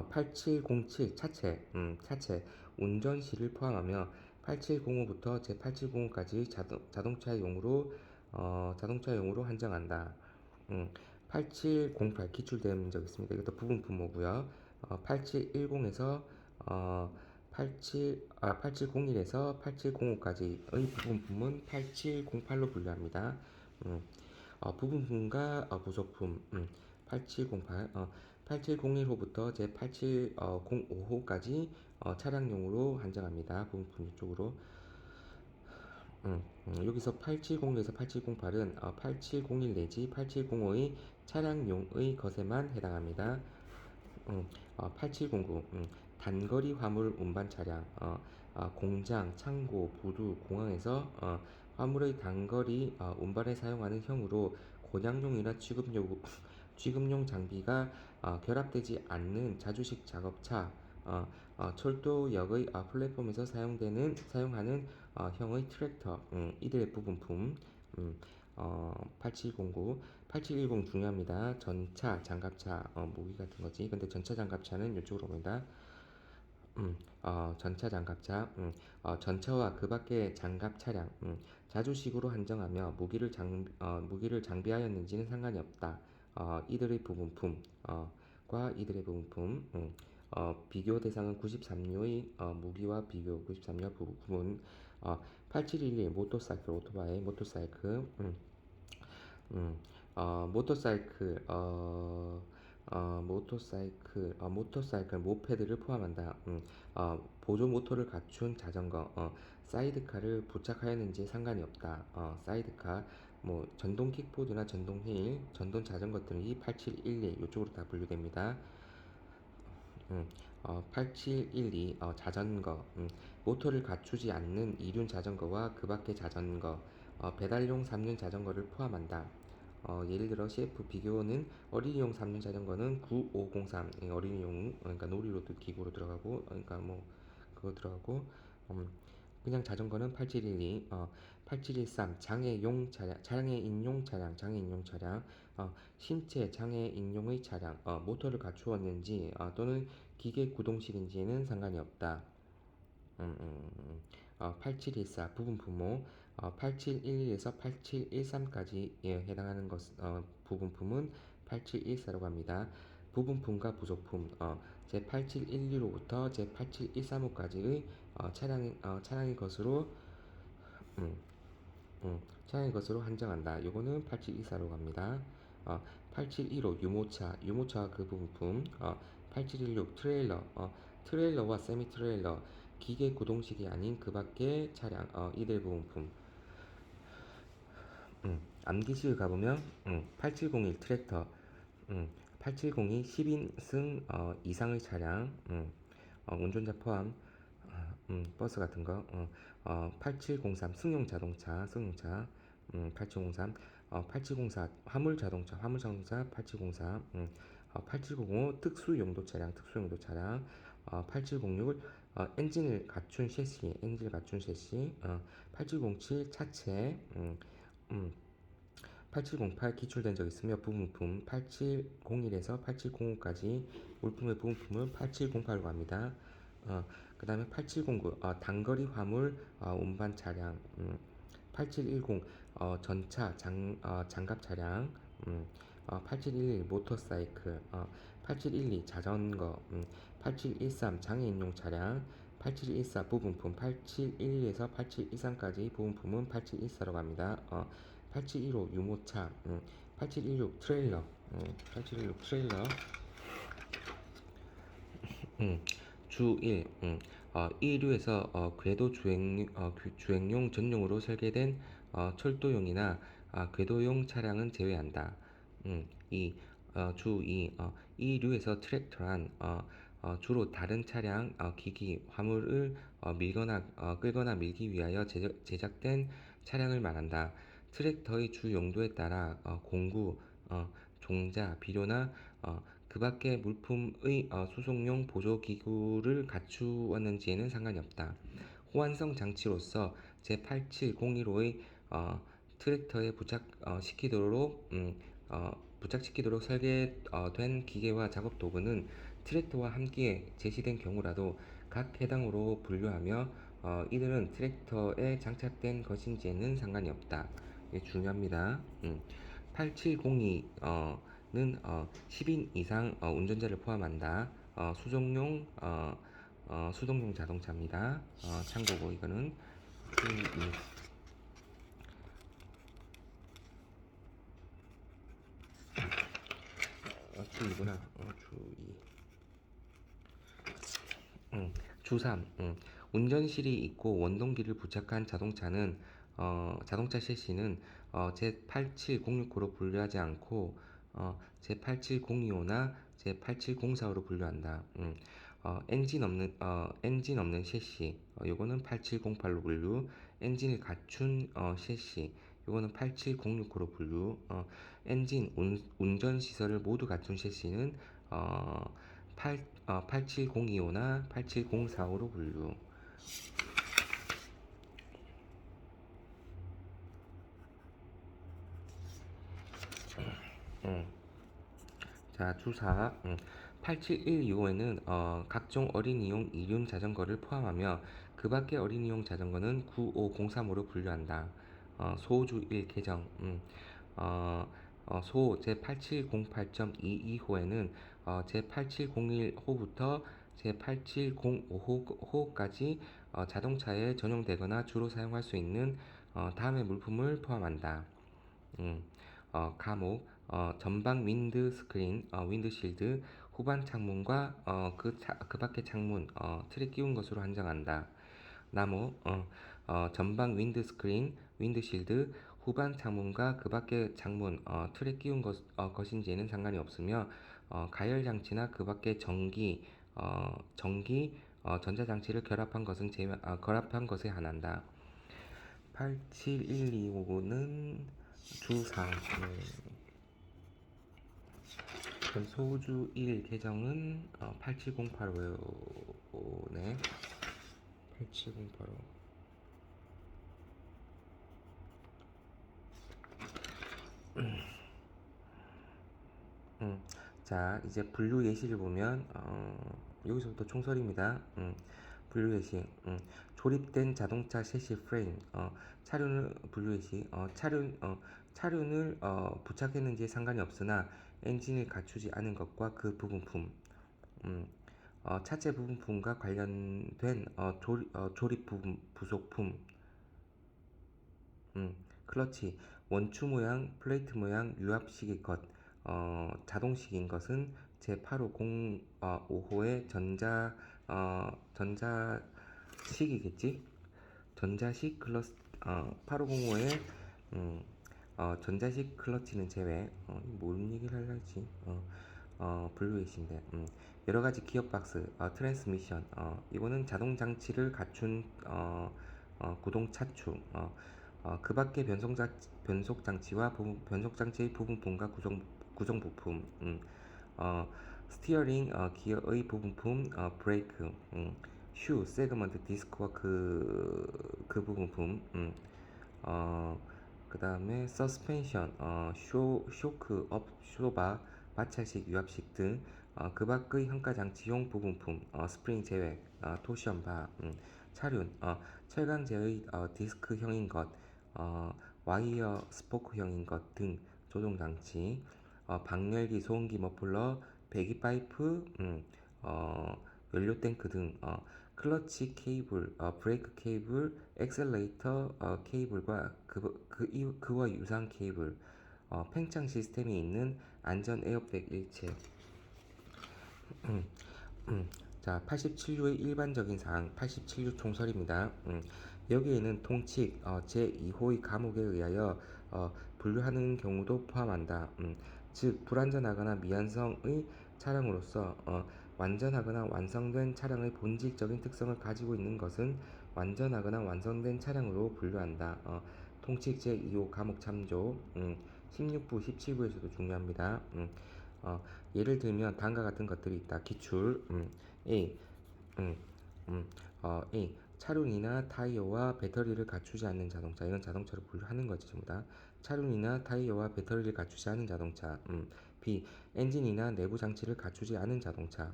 8707 차체 운전시를 포함하며 8705부터 제 8705까지 자동차용으로 한정한다. 8708 기출된 적 있습니다. 이것도 부분 분모고요. 8710에서 8701에서 8705까지의 부분 분모는 8708로 분류합니다. 부분품과 부속품 8708 8701호부터 제 8705호까지 차량용으로 한정합니다. 부분품 이쪽으로 여기서 8701에서 8708은 8701 내지 8705의 차량용의 것에만 해당합니다. 8709 단거리 화물 운반 차량 공장, 창고, 부두, 공항에서 화물의 단거리 운반에 사용하는 형으로 고량용이나 취급용 장비가 결합되지 않는 자주식 작업차, 철도역의 플랫폼에서 사용하는 형의 트랙터, 이들의 부분품. 8709, 8710 중요합니다. 전차, 장갑차, 무기 같은 거지. 근데 전차, 장갑차는 이쪽으로 옵니다. 전차 장갑차, 전차와 그 밖의 장갑 차량, 자주식으로 한정하며 무기를 장비하였는지는 상관이 없다. 이들의 부분품, 과 이들의 부분품, 비교 대상은 93류의 무기와 비교, 93류 부분, 8711 모터사이클, 오토바이, 모터사이클, 모터사이클, 모페드를 포함한다. 보조 모터를 갖춘 자전거, 사이드카를 부착하였는지 상관이 없다. 사이드카, 뭐 전동 킥보드나 전동 휠, 전동 자전거 등이 8712 이쪽으로 다 분류됩니다. 8712 자전거, 모터를 갖추지 않는 2륜 자전거와 그 밖의 자전거, 배달용 3륜 자전거를 포함한다. 예를 들어 CF 비교는 어린이용 3륜 자전거는 9503 어린이용 그러니까 놀이로드 기구로 들어가고 그러니까 뭐 그거 들어가고 그냥 자전거는 8712 8713 장애용 차량 장애인용 차량 신체 장애인용의 차량 모터를 갖추었는지 또는 기계 구동식인지에는 상관이 없다. 8714 부분 부모 8711에서 8713까지 해당하는 부분품은 8714라고 합니다. 부분품과 부속품 제 8712로부터 제 8713호까지의 차량의 것으로 차량의 것으로 한정한다. 요거는 8724라고 합니다. 8715 유모차 그 부분품 8716 트레일러와 세미 트레일러 기계 구동식이 아닌 그 밖의 차량 이들 부분품. 암기실 가보면 8701 트랙터 8702 10인승 이상의 차량 운전자 포함 버스 같은 거 8703 승용 자동차 8703 8704 화물 자동차 8704 8705 특수용도 차량 8706 엔진을 갖춘 셰시 8707 차체 8708 기출된 적 있으며 부분품 8701에서 8705까지 물품의 부분품은 8708로 합니다. 그 다음에 8709 단거리 화물 운반 차량 8710 전차 장갑 차량 8711 모터사이클 8712 자전거 8713 장애인용 차량 8714 부분품 8711에서 8713까지 부분품은 8714라고 합니다. 8715 유모차 8716 트레일러 8716 트레일러 주 1. 1류에서 궤도 주행용 전용으로 설계된 철도용이나 궤도용 차량은 제외한다. 주 2. 2류에서 트랙터란 주로 다른 차량, 기기, 화물을 밀거나 끌거나 밀기 위하여 제작된 차량을 말한다. 트랙터의 주 용도에 따라 공구, 종자, 비료나 그 밖의 물품의 수송용 보조기구를 갖추었는지에는 상관이 없다. 호환성 장치로서 제8701호의 트랙터에 부착시키도록 설계된 기계와 작업 도구는 트랙터와 함께 제시된 경우라도 각 해당으로 분류하며 이들은 트랙터에 장착된 것인지에는 상관이 없다. 이게 중요합니다. 8702는 10인 이상 운전자를 포함한다. 수동용 자동차입니다. 참고고 이거는 주의구나. 주의. 주3. 운전실이 있고 원동기를 부착한 자동차 셰시는 제87069로 분류하지 않고 제87025나 제87045로 분류한다. 엔진 없는 셰시, 요거는 8708로 분류. 엔진을 갖춘 셰시, 요거는 8706호로 분류. 운전 시설을 모두 갖춘 셰시는 8702호나 8704호로 분류. 자, 주사. 87125에는 각종 어린이용 이륜 자전거를 포함하며 그 밖의 어린이용 자전거는 9503호로 분류한다. 소주 1 개정. 소 제8708.22호에는 제8701호부터 제8705호까지 자동차에 전용되거나 주로 사용할 수 있는 다음의 물품을 포함한다. 감옥, 전방 윈드 스크린, 윈드실드, 후방 창문과 그 밖의 창문, 틀에 끼운 것으로 한정한다. 나무, 전방 윈드 스크린, 윈드실드, 후방 창문과 그 밖의 창문, 틀에 끼운 것인지에는 상관이 없으며 가열 장치나 그 밖의 전자장치를 결합한 것에 한한다. 87125는 주상. 소주 1 개정은 87085네. 87085. 자, 이제 분류 예시를 보면 여기서부터 총설입니다. 분류 예시. 조립된 자동차 셰시 프레임. 차륜을 분류 예시. 차륜을 부착했는지에 상관이 없으나 엔진을 갖추지 않은 것과 그 부분품. 차체 부분품과 관련된 조립 부속품. 클러치, 원추 모양, 플레이트 모양, 유압식의 것, 자동식인 것은 제8505호의 전자식이겠지? 전자식 클러치, 8505의 전자식 클러치는 제외. 뭔 얘기를 하려지? 블루에이신데. 여러 가지 기어 박스, 트랜스미션, 이거는 자동 장치를 갖춘 구동 차축, 그 밖의 변속 장치와 변속 장치의 부분품과 구성 부품, 스티어링, 기어의 부분품, 브레이크, 슈, 세그먼트, 디스크와 그 부분품, 그 다음에 서스펜션, 쇼크, 쇼바, 마찰식, 유압식 등 그 밖의 현가장치용 부분품, 스프링 제외, 토시언 바, 차륜, 철강제의 디스크형인 것, 와이어 스포크형인 것 등 조종장치, 방열기, 소음기 머플러, 배기파이프, 연료 탱크 등 클러치 케이블, 브레이크 케이블, 엑셀레이터 케이블과 그와 유사한 케이블, 팽창 시스템이 있는 안전 에어백 일체. 자, 87류의 일반적인 사항, 87류 총설입니다. 여기에는 통칙 제2호의 감옥에 의하여 분류하는 경우도 포함한다. 즉 불안전하거나 미안성의 차량으로서 완전하거나 완성된 차량의 본질적인 특성을 가지고 있는 것은 완전하거나 완성된 차량으로 분류한다. 통칙 제2호 과목 참조 16부, 17부에서도 중요합니다. 예를 들면 다음과 같은 것들이 있다. 기출 A, 음, A. 차륜이나 타이어와 배터리를 갖추지 않는 자동차. 이건 자동차로 분류하는 거지, 전부 다. 차륜이나 타이어와 배터리를 갖추지 않은 자동차. B. 엔진이나 내부 장치를 갖추지 않은 자동차.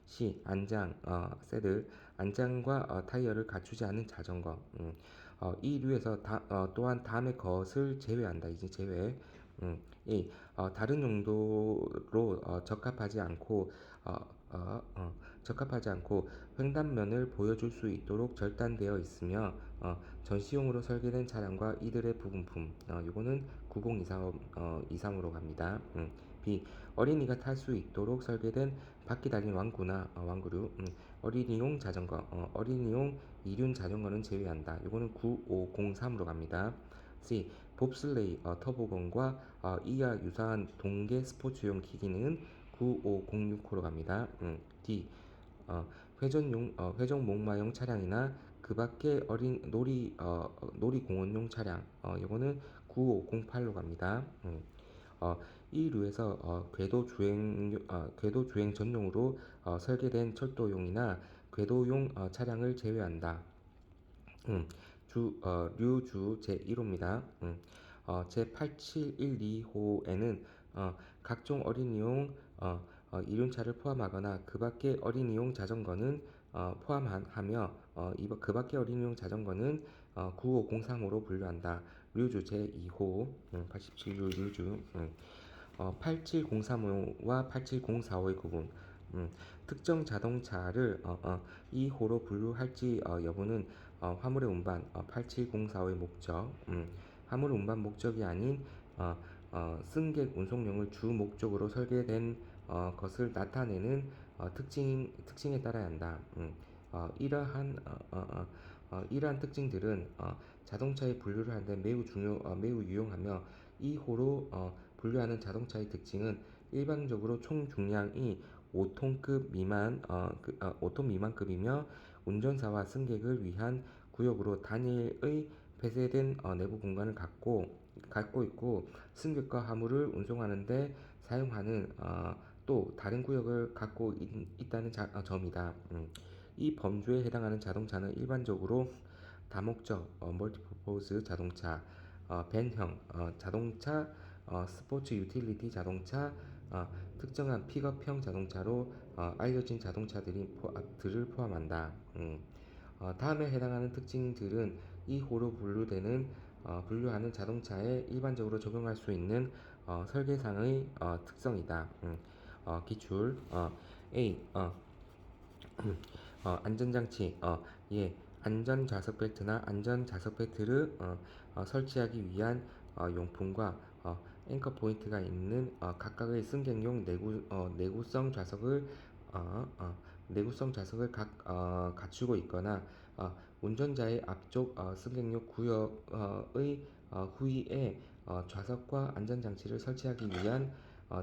C. 안장, 세드. 안장과 타이어를 갖추지 않은 자전거. 이 류에서 또한 다음의 것을 제외한다. 이제 제외. A. 다른 용도로 적합하지 않고 어, 적합하지 않고 횡단면을 보여줄 수 있도록 절단되어 있으며 전시용으로 설계된 차량과 이들의 부분품. 요거는 9023으로 갑니다. B. 어린이가 탈 수 있도록 설계된 바퀴 달린 왕구나 왕구류. 어린이용 자전거. 어린이용 이륜 자전거는 제외한다. 요거는 9503으로 갑니다. C. 봅슬레이, 터보건과 이와 유사한 동계 스포츠용 기기는 9506호로 갑니다. D. 회전 목마용 차량이나 그 밖의 어린 놀이공원용 차량. 이거는 9508로 갑니다. 이 류에서 궤도 주행 전용으로 설계된 철도용이나 궤도용 차량을 제외한다. 류주 제1호입니다. 제8712호에는 각종 어린이용 이륜차를 포함하거나 그 밖의 어린이용 자전거는 포함하며 그 밖의 어린이용 자전거는 9503호로 분류한다. 류주 제2호 87류 류주 8703호와 8704호의 구분. 특정 자동차를 2호로 분류할지 여부는 화물의 운반 8704호의 목적, 화물 운반 목적이 아닌 승객 운송용을 주 목적으로 설계된 것을 나타내는 특징에 따라야 한다. 이러한 특징들은 자동차의 분류를 하는데 매우 유용하며 2호로 분류하는 자동차의 특징은 일반적으로 총 중량이 5톤급 미만, 5톤 미만급이며 운전사와 승객을 위한 구역으로 단일의 폐쇄된 내부 공간을 갖고 있고 승객과 화물을 운송하는데 사용하는 또 다른 구역을 갖고 있다는 점이다. 이 범주에 해당하는 자동차는 일반적으로 다목적 멀티퍼포즈 자동차, 밴형 자동차, 스포츠 유틸리티 자동차, 특정한 픽업형 자동차로 알려진 들을 포함한다. 다음에 해당하는 특징들은 이 호로 분류하는 자동차에 일반적으로 적용할 수 있는 설계상의 특성이다. 기출 A 안전장치 예 안전 좌석 벨트나 안전 좌석 벨트를 설치하기 위한 용품과 앵커 포인트가 있는 각각의 승객용 내구성 좌석을 갖추고 있거나 운전자의 앞쪽 승객용 구역의 후위에 좌석과 안전장치를 설치하기 위한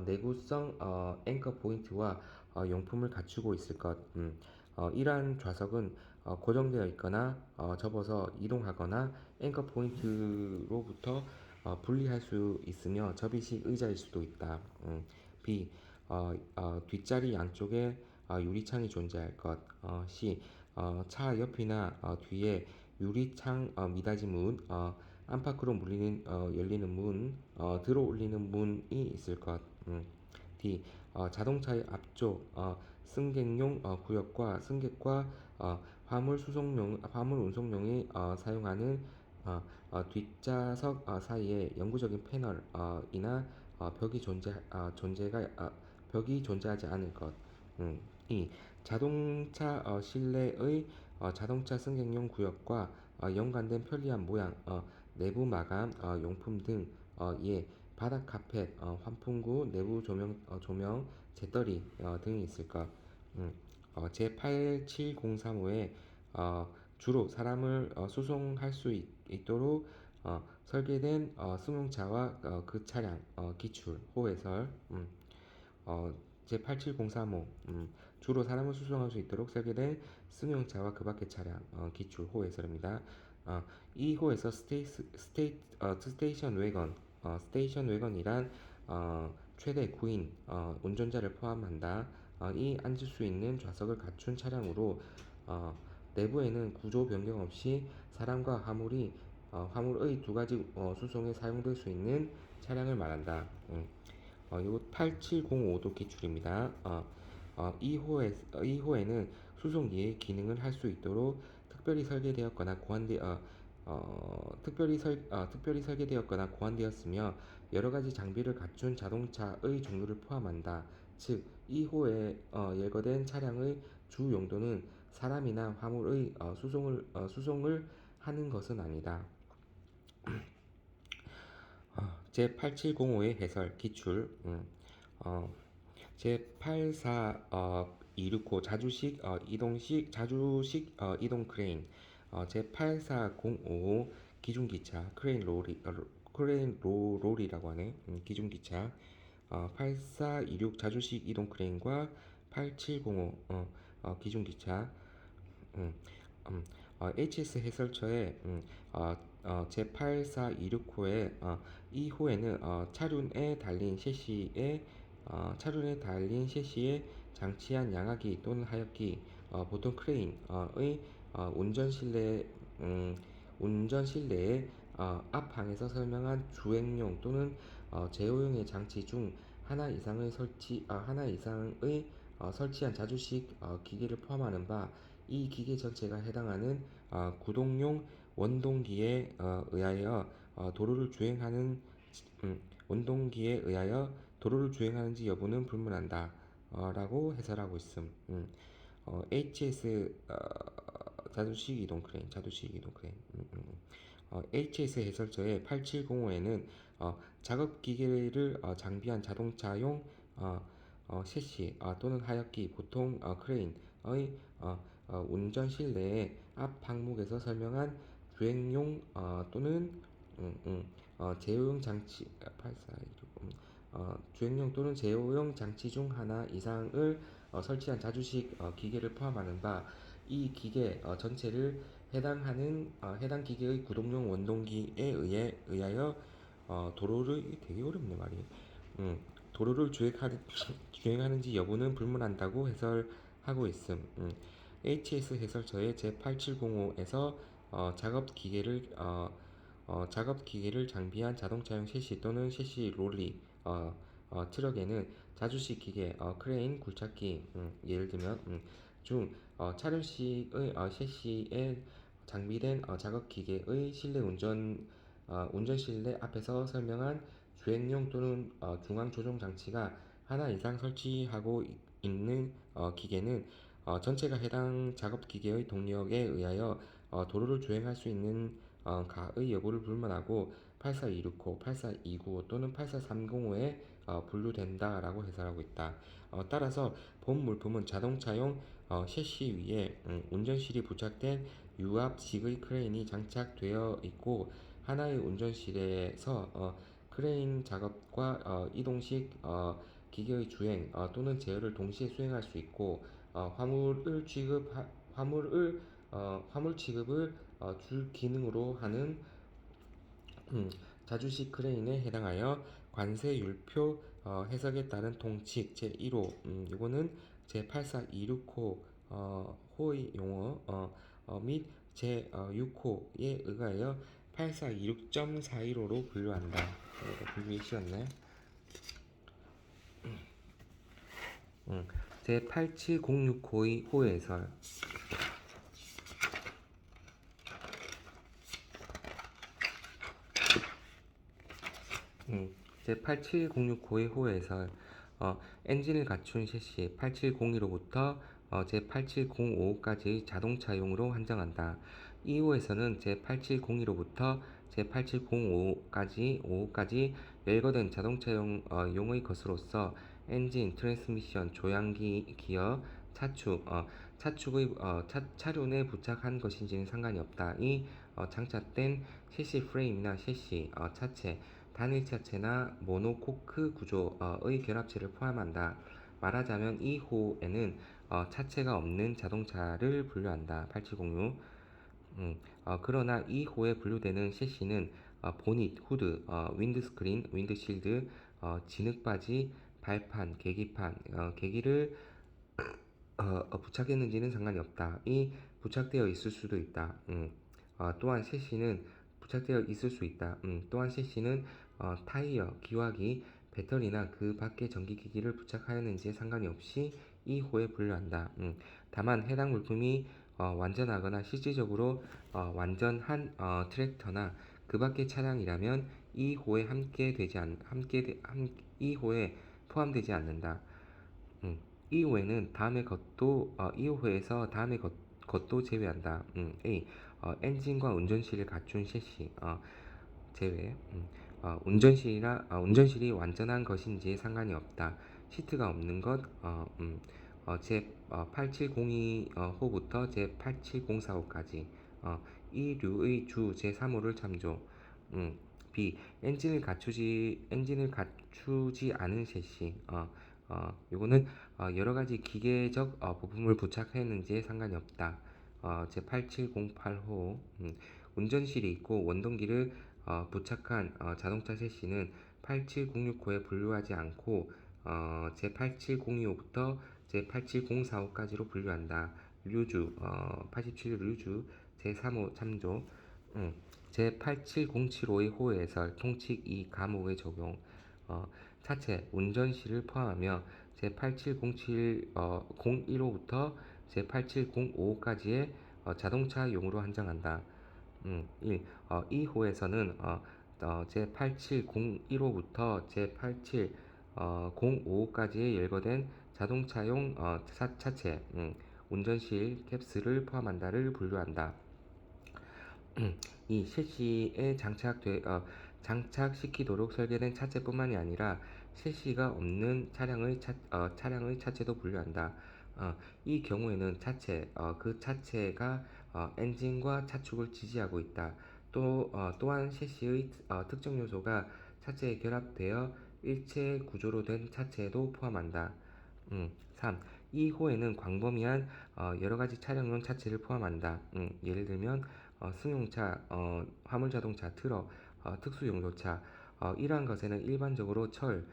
내구성 앵커 포인트와 용품을 갖추고 있을 것. 이러한 좌석은 고정되어 있거나 접어서 이동하거나 앵커 포인트로부터 분리할 수 있으며 접이식 의자일 수도 있다. B. 뒷자리 양쪽에 유리창이 존재할 것. C. 차 옆이나 뒤에 유리창 미닫이 문, 안팎으로 열리는 문, 들어 올리는 문이 있을 것. D. 자동차의 앞쪽 승객용 구역과 승객과 화물 운송용이 사용하는 뒷좌석 사이에 영구적인 패널이나 벽이 존재하지 않을 것. 이 자동차 실내의 자동차 승객용 구역과 연관된 편리한 모양, 내부 마감 용품 등 예, 바닥 카펫, 환풍구, 내부 조명, 재떨이 등이 있을 것. 제8703호에 주로 사람을 수송할 수 있도록 설계된 승용차와 그 차량 기출 호해설 제8703호 주로 사람을 수송할 수 있도록 설계된 승용차와 그 밖의 차량, 기출 호해설입니다. 이 호에서 스테이션 웨건, 스테이션 웨건이란 최대 9인 운전자를 포함한다. 이 앉을 수 있는 좌석을 갖춘 차량으로 내부에는 구조 변경 없이 사람과 화물의 두 가지 수송에 사용될 수 있는 차량을 말한다. 요 8705도 기출입니다. 2호에는 수송기의 기능을 할 수 있도록 특별히 설계되었거나 특별히 설계되었거나 고안되었으며 여러 가지 장비를 갖춘 자동차의 종류를 포함한다. 즉, 2호에 예거된 차량의 주 용도는 사람이나 화물의 수송을 하는 것은 아니다. 제8705의 해설 기출 제8426호 자주식 이동 크레인 제8405 기중기차 크레인 롤이라고 하네. 기중기차 8426 자주식 이동 크레인과 8705 기중기차 음, HS 해설처의 제8426호의 2호에는 차륜에 달린 셰시에 장치한 양하기 또는 하역기 보통 크레인의 운전 실내의 앞항에서 설명한 주행용 또는 제어용의 장치 중 하나 이상의 설치한 자주식 기계를 포함하는 바 이 기계 전체가 해당하는 구동용 원동기에 의하여 도로를 주행하는 원동기에 의하여 도로를 주행하는지 여부는 불문한다. 라고 해설하고 있음. HS 자주식 이동 크레인. HS 해설처의 8705에는 작업 기계를 장비한 자동차용 셰시 또는 하역기 보통 크레인의 운전 실내의 앞 항목에서 설명한 주행용 또는 제어용 장치 8416 주행용 또는 제어용 장치 중 하나 이상을 설치한 자주식 기계를 포함하는 바 이 기계 전체를 해당 기계의 구동용 원동기에 의하여 도로를 되게 어렵네 말이 도로를 주행하는지 여부는 불문한다고 해설하고 있음. HS 해설처의 제8705에서 작업 기계를 장비한 자동차용 셰시 또는 셰시 롤리 트럭에는 자주식 기계 크레인 굴착기 예를 들면 중 차륜식의 셰시에 장비된 작업 기계의 운전 실내 앞에서 설명한 주행용 또는 중앙 조종 장치가 하나 이상 설치하고 있는 기계는 전체가 해당 작업 기계의 동력에 의하여 도로를 주행할 수 있는 가의 여부를 불문하고 84265, 8429 또는 84305에 분류된다라고 해설하고 있다. 따라서 본 물품은 자동차용 셰시 위에 운전실이 부착된 유압식의 크레인이 장착되어 있고 하나의 운전실에서 크레인 작업과 이동식 기계의 주행 또는 제어를 동시에 수행할 수 있고 화물 취급을 줄 기능으로 하는 자주식 크레인에 해당하여 관세율표 해석에 따른 통칙 제1호 이거는 제8426호 호의 용어 및 제6호에 의하여 8426.415로 분류한다. 분류이 쉬웠네. 제8706호의 해설 제8706호의 호에서 엔진을 갖춘 셰시 8702로부터 제8705까지 자동차용으로 한정한다. 이 호에서는 제8702로부터 제8705까지 열거된 자동차용 용의 것으로서 엔진, 트랜스미션, 조향기, 기어, 차축의 차륜에 부착한 것인지는 상관이 없다. 이 장착된 셰시 프레임이나 셰시 차체 단일 차체나 모노코크 구조의 결합체를 포함한다. 말하자면 이 호에는 차체가 없는 자동차를 분류한다. 8706. 그러나 이 호에 분류되는 셰시는 보닛, 후드, 윈드스크린, 윈드실드, 진흙바지, 발판, 계기판, 계기를 부착했는지는 상관이 없다. 이 부착되어 있을 수도 있다. 또한 셰시는 부착되어 있을 수 있다. 또한 셰시는 타이어, 기화기, 배터리나 그 밖의 전기기기를 부착하였는지에 상관이 없이 이 호에 분류한다. 다만 해당 물품이 완전하거나 실질적으로 완전한 트랙터나 그 밖의 차량이라면 이 호에 이 호에 포함되지 않는다. 이후에는 이후에서 다음의 것도 제외한다. A. 엔진과 운전실을 갖춘 셰시 제외. 운전실이 완전한 것인지에 상관이 없다. 시트가 없는 것. 제 8702 호부터 제 87045까지 이 류의 주 제3호를 참조. B. 엔진을 갖추지 않은 셰시. 요거는 여러 가지 기계적 부품을 부착했는지에 상관이 없다. 제 8708호. 운전실이 있고 원동기를 부착한 자동차 셰시는 8706호에 분류하지 않고 제 87025부터 제 87045까지로 분류한다. 류주 87 류주 제3호 참조. 제 8707호의 호해설 통칙 2 감호의 적용. 차체 운전실을 포함하며 제 8707 015부터 제 8705까지의 자동차용으로 한정한다. 1. 이 호에서는 제 87015부터 제 8705까지의 열거된 자동차용 차체 운전실 캡슐을 포함한다를 분류한다. 이 셰시에 장착시키도록 설계된 차체뿐만이 아니라 셰시가 없는 차량의 차체도 분류한다. 이 경우에는 그 차체가 엔진과 차축을 지지하고 있다. 또한 셰시의 특정 요소가 차체에 결합되어 일체 구조로 된 차체에도 포함한다. 3. 이 호에는 광범위한 여러 가지 차량용 차체를 포함한다. 예를 들면 승용차, 화물자동차, 트럭, 특수용도차. 이러한 것에는 일반적으로 철,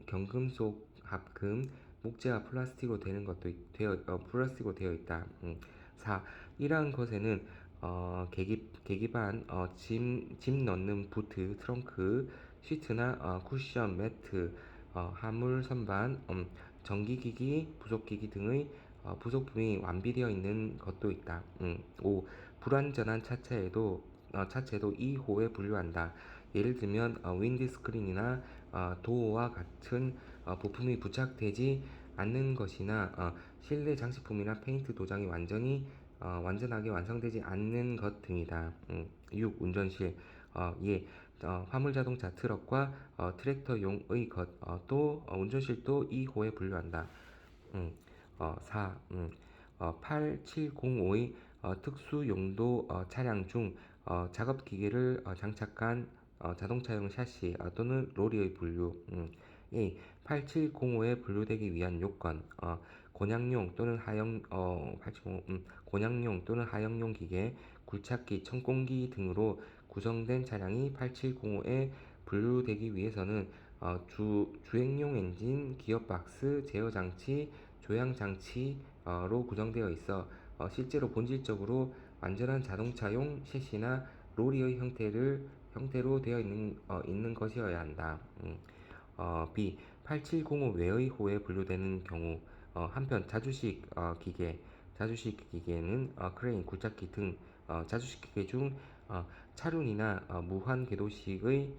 경금속, 합금, 목재와 플라스틱으로 되어 있다. 4. 이러한 것에는 계기판, 짐 넣는 부트, 트렁크, 시트나 쿠션, 매트, 화물 선반, 전기기기, 부속기기 등의 부속품이 완비되어 있는 것도 있다. 5. 불완전한 차체도 이 호에 분류한다. 예를 들면 윈드스크린이나 도어와 같은 부품이 부착되지 않는 것이나 실내 장식품이나 페인트 도장이 완전하게 완성되지 않는 것 등이다. 6. 운전실 예, 화물자동차 트럭과 트랙터용의 운전실도 이 호에 분류한다. 4. 8705의 특수용도 차량 중 작업기계를 장착한 자동차용 샤시 또는 로리의 분류. A. 8705에 분류되기 위한 요건. 곤양용 또는 하영용 기계, 굴착기, 천공기 등으로 구성된 차량이 8705에 분류되기 위해서는 주행용 엔진, 기어박스, 제어장치, 조향장치로 구성되어 있어 실제로 본질적으로 완전한 자동차용 셰시나 로리의 형태로 되어 있는 것이어야 한다. B. 8705 외의 호에 분류되는 경우 한편 자주식 기계는 크레인, 굴착기 등 자주식 기계 중 차륜이나 무한 궤도식의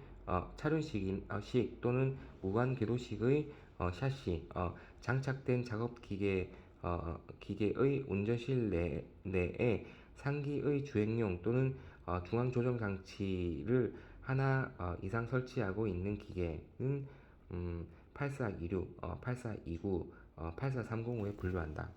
식 또는 무한 궤도식의 샤시 장착된 작업 기계의 운전실 내에 상기의 주행용 또는 중앙 조정 장치를 하나 이상 설치하고 있는 기계는 8426, 8429, 84305에 분류한다.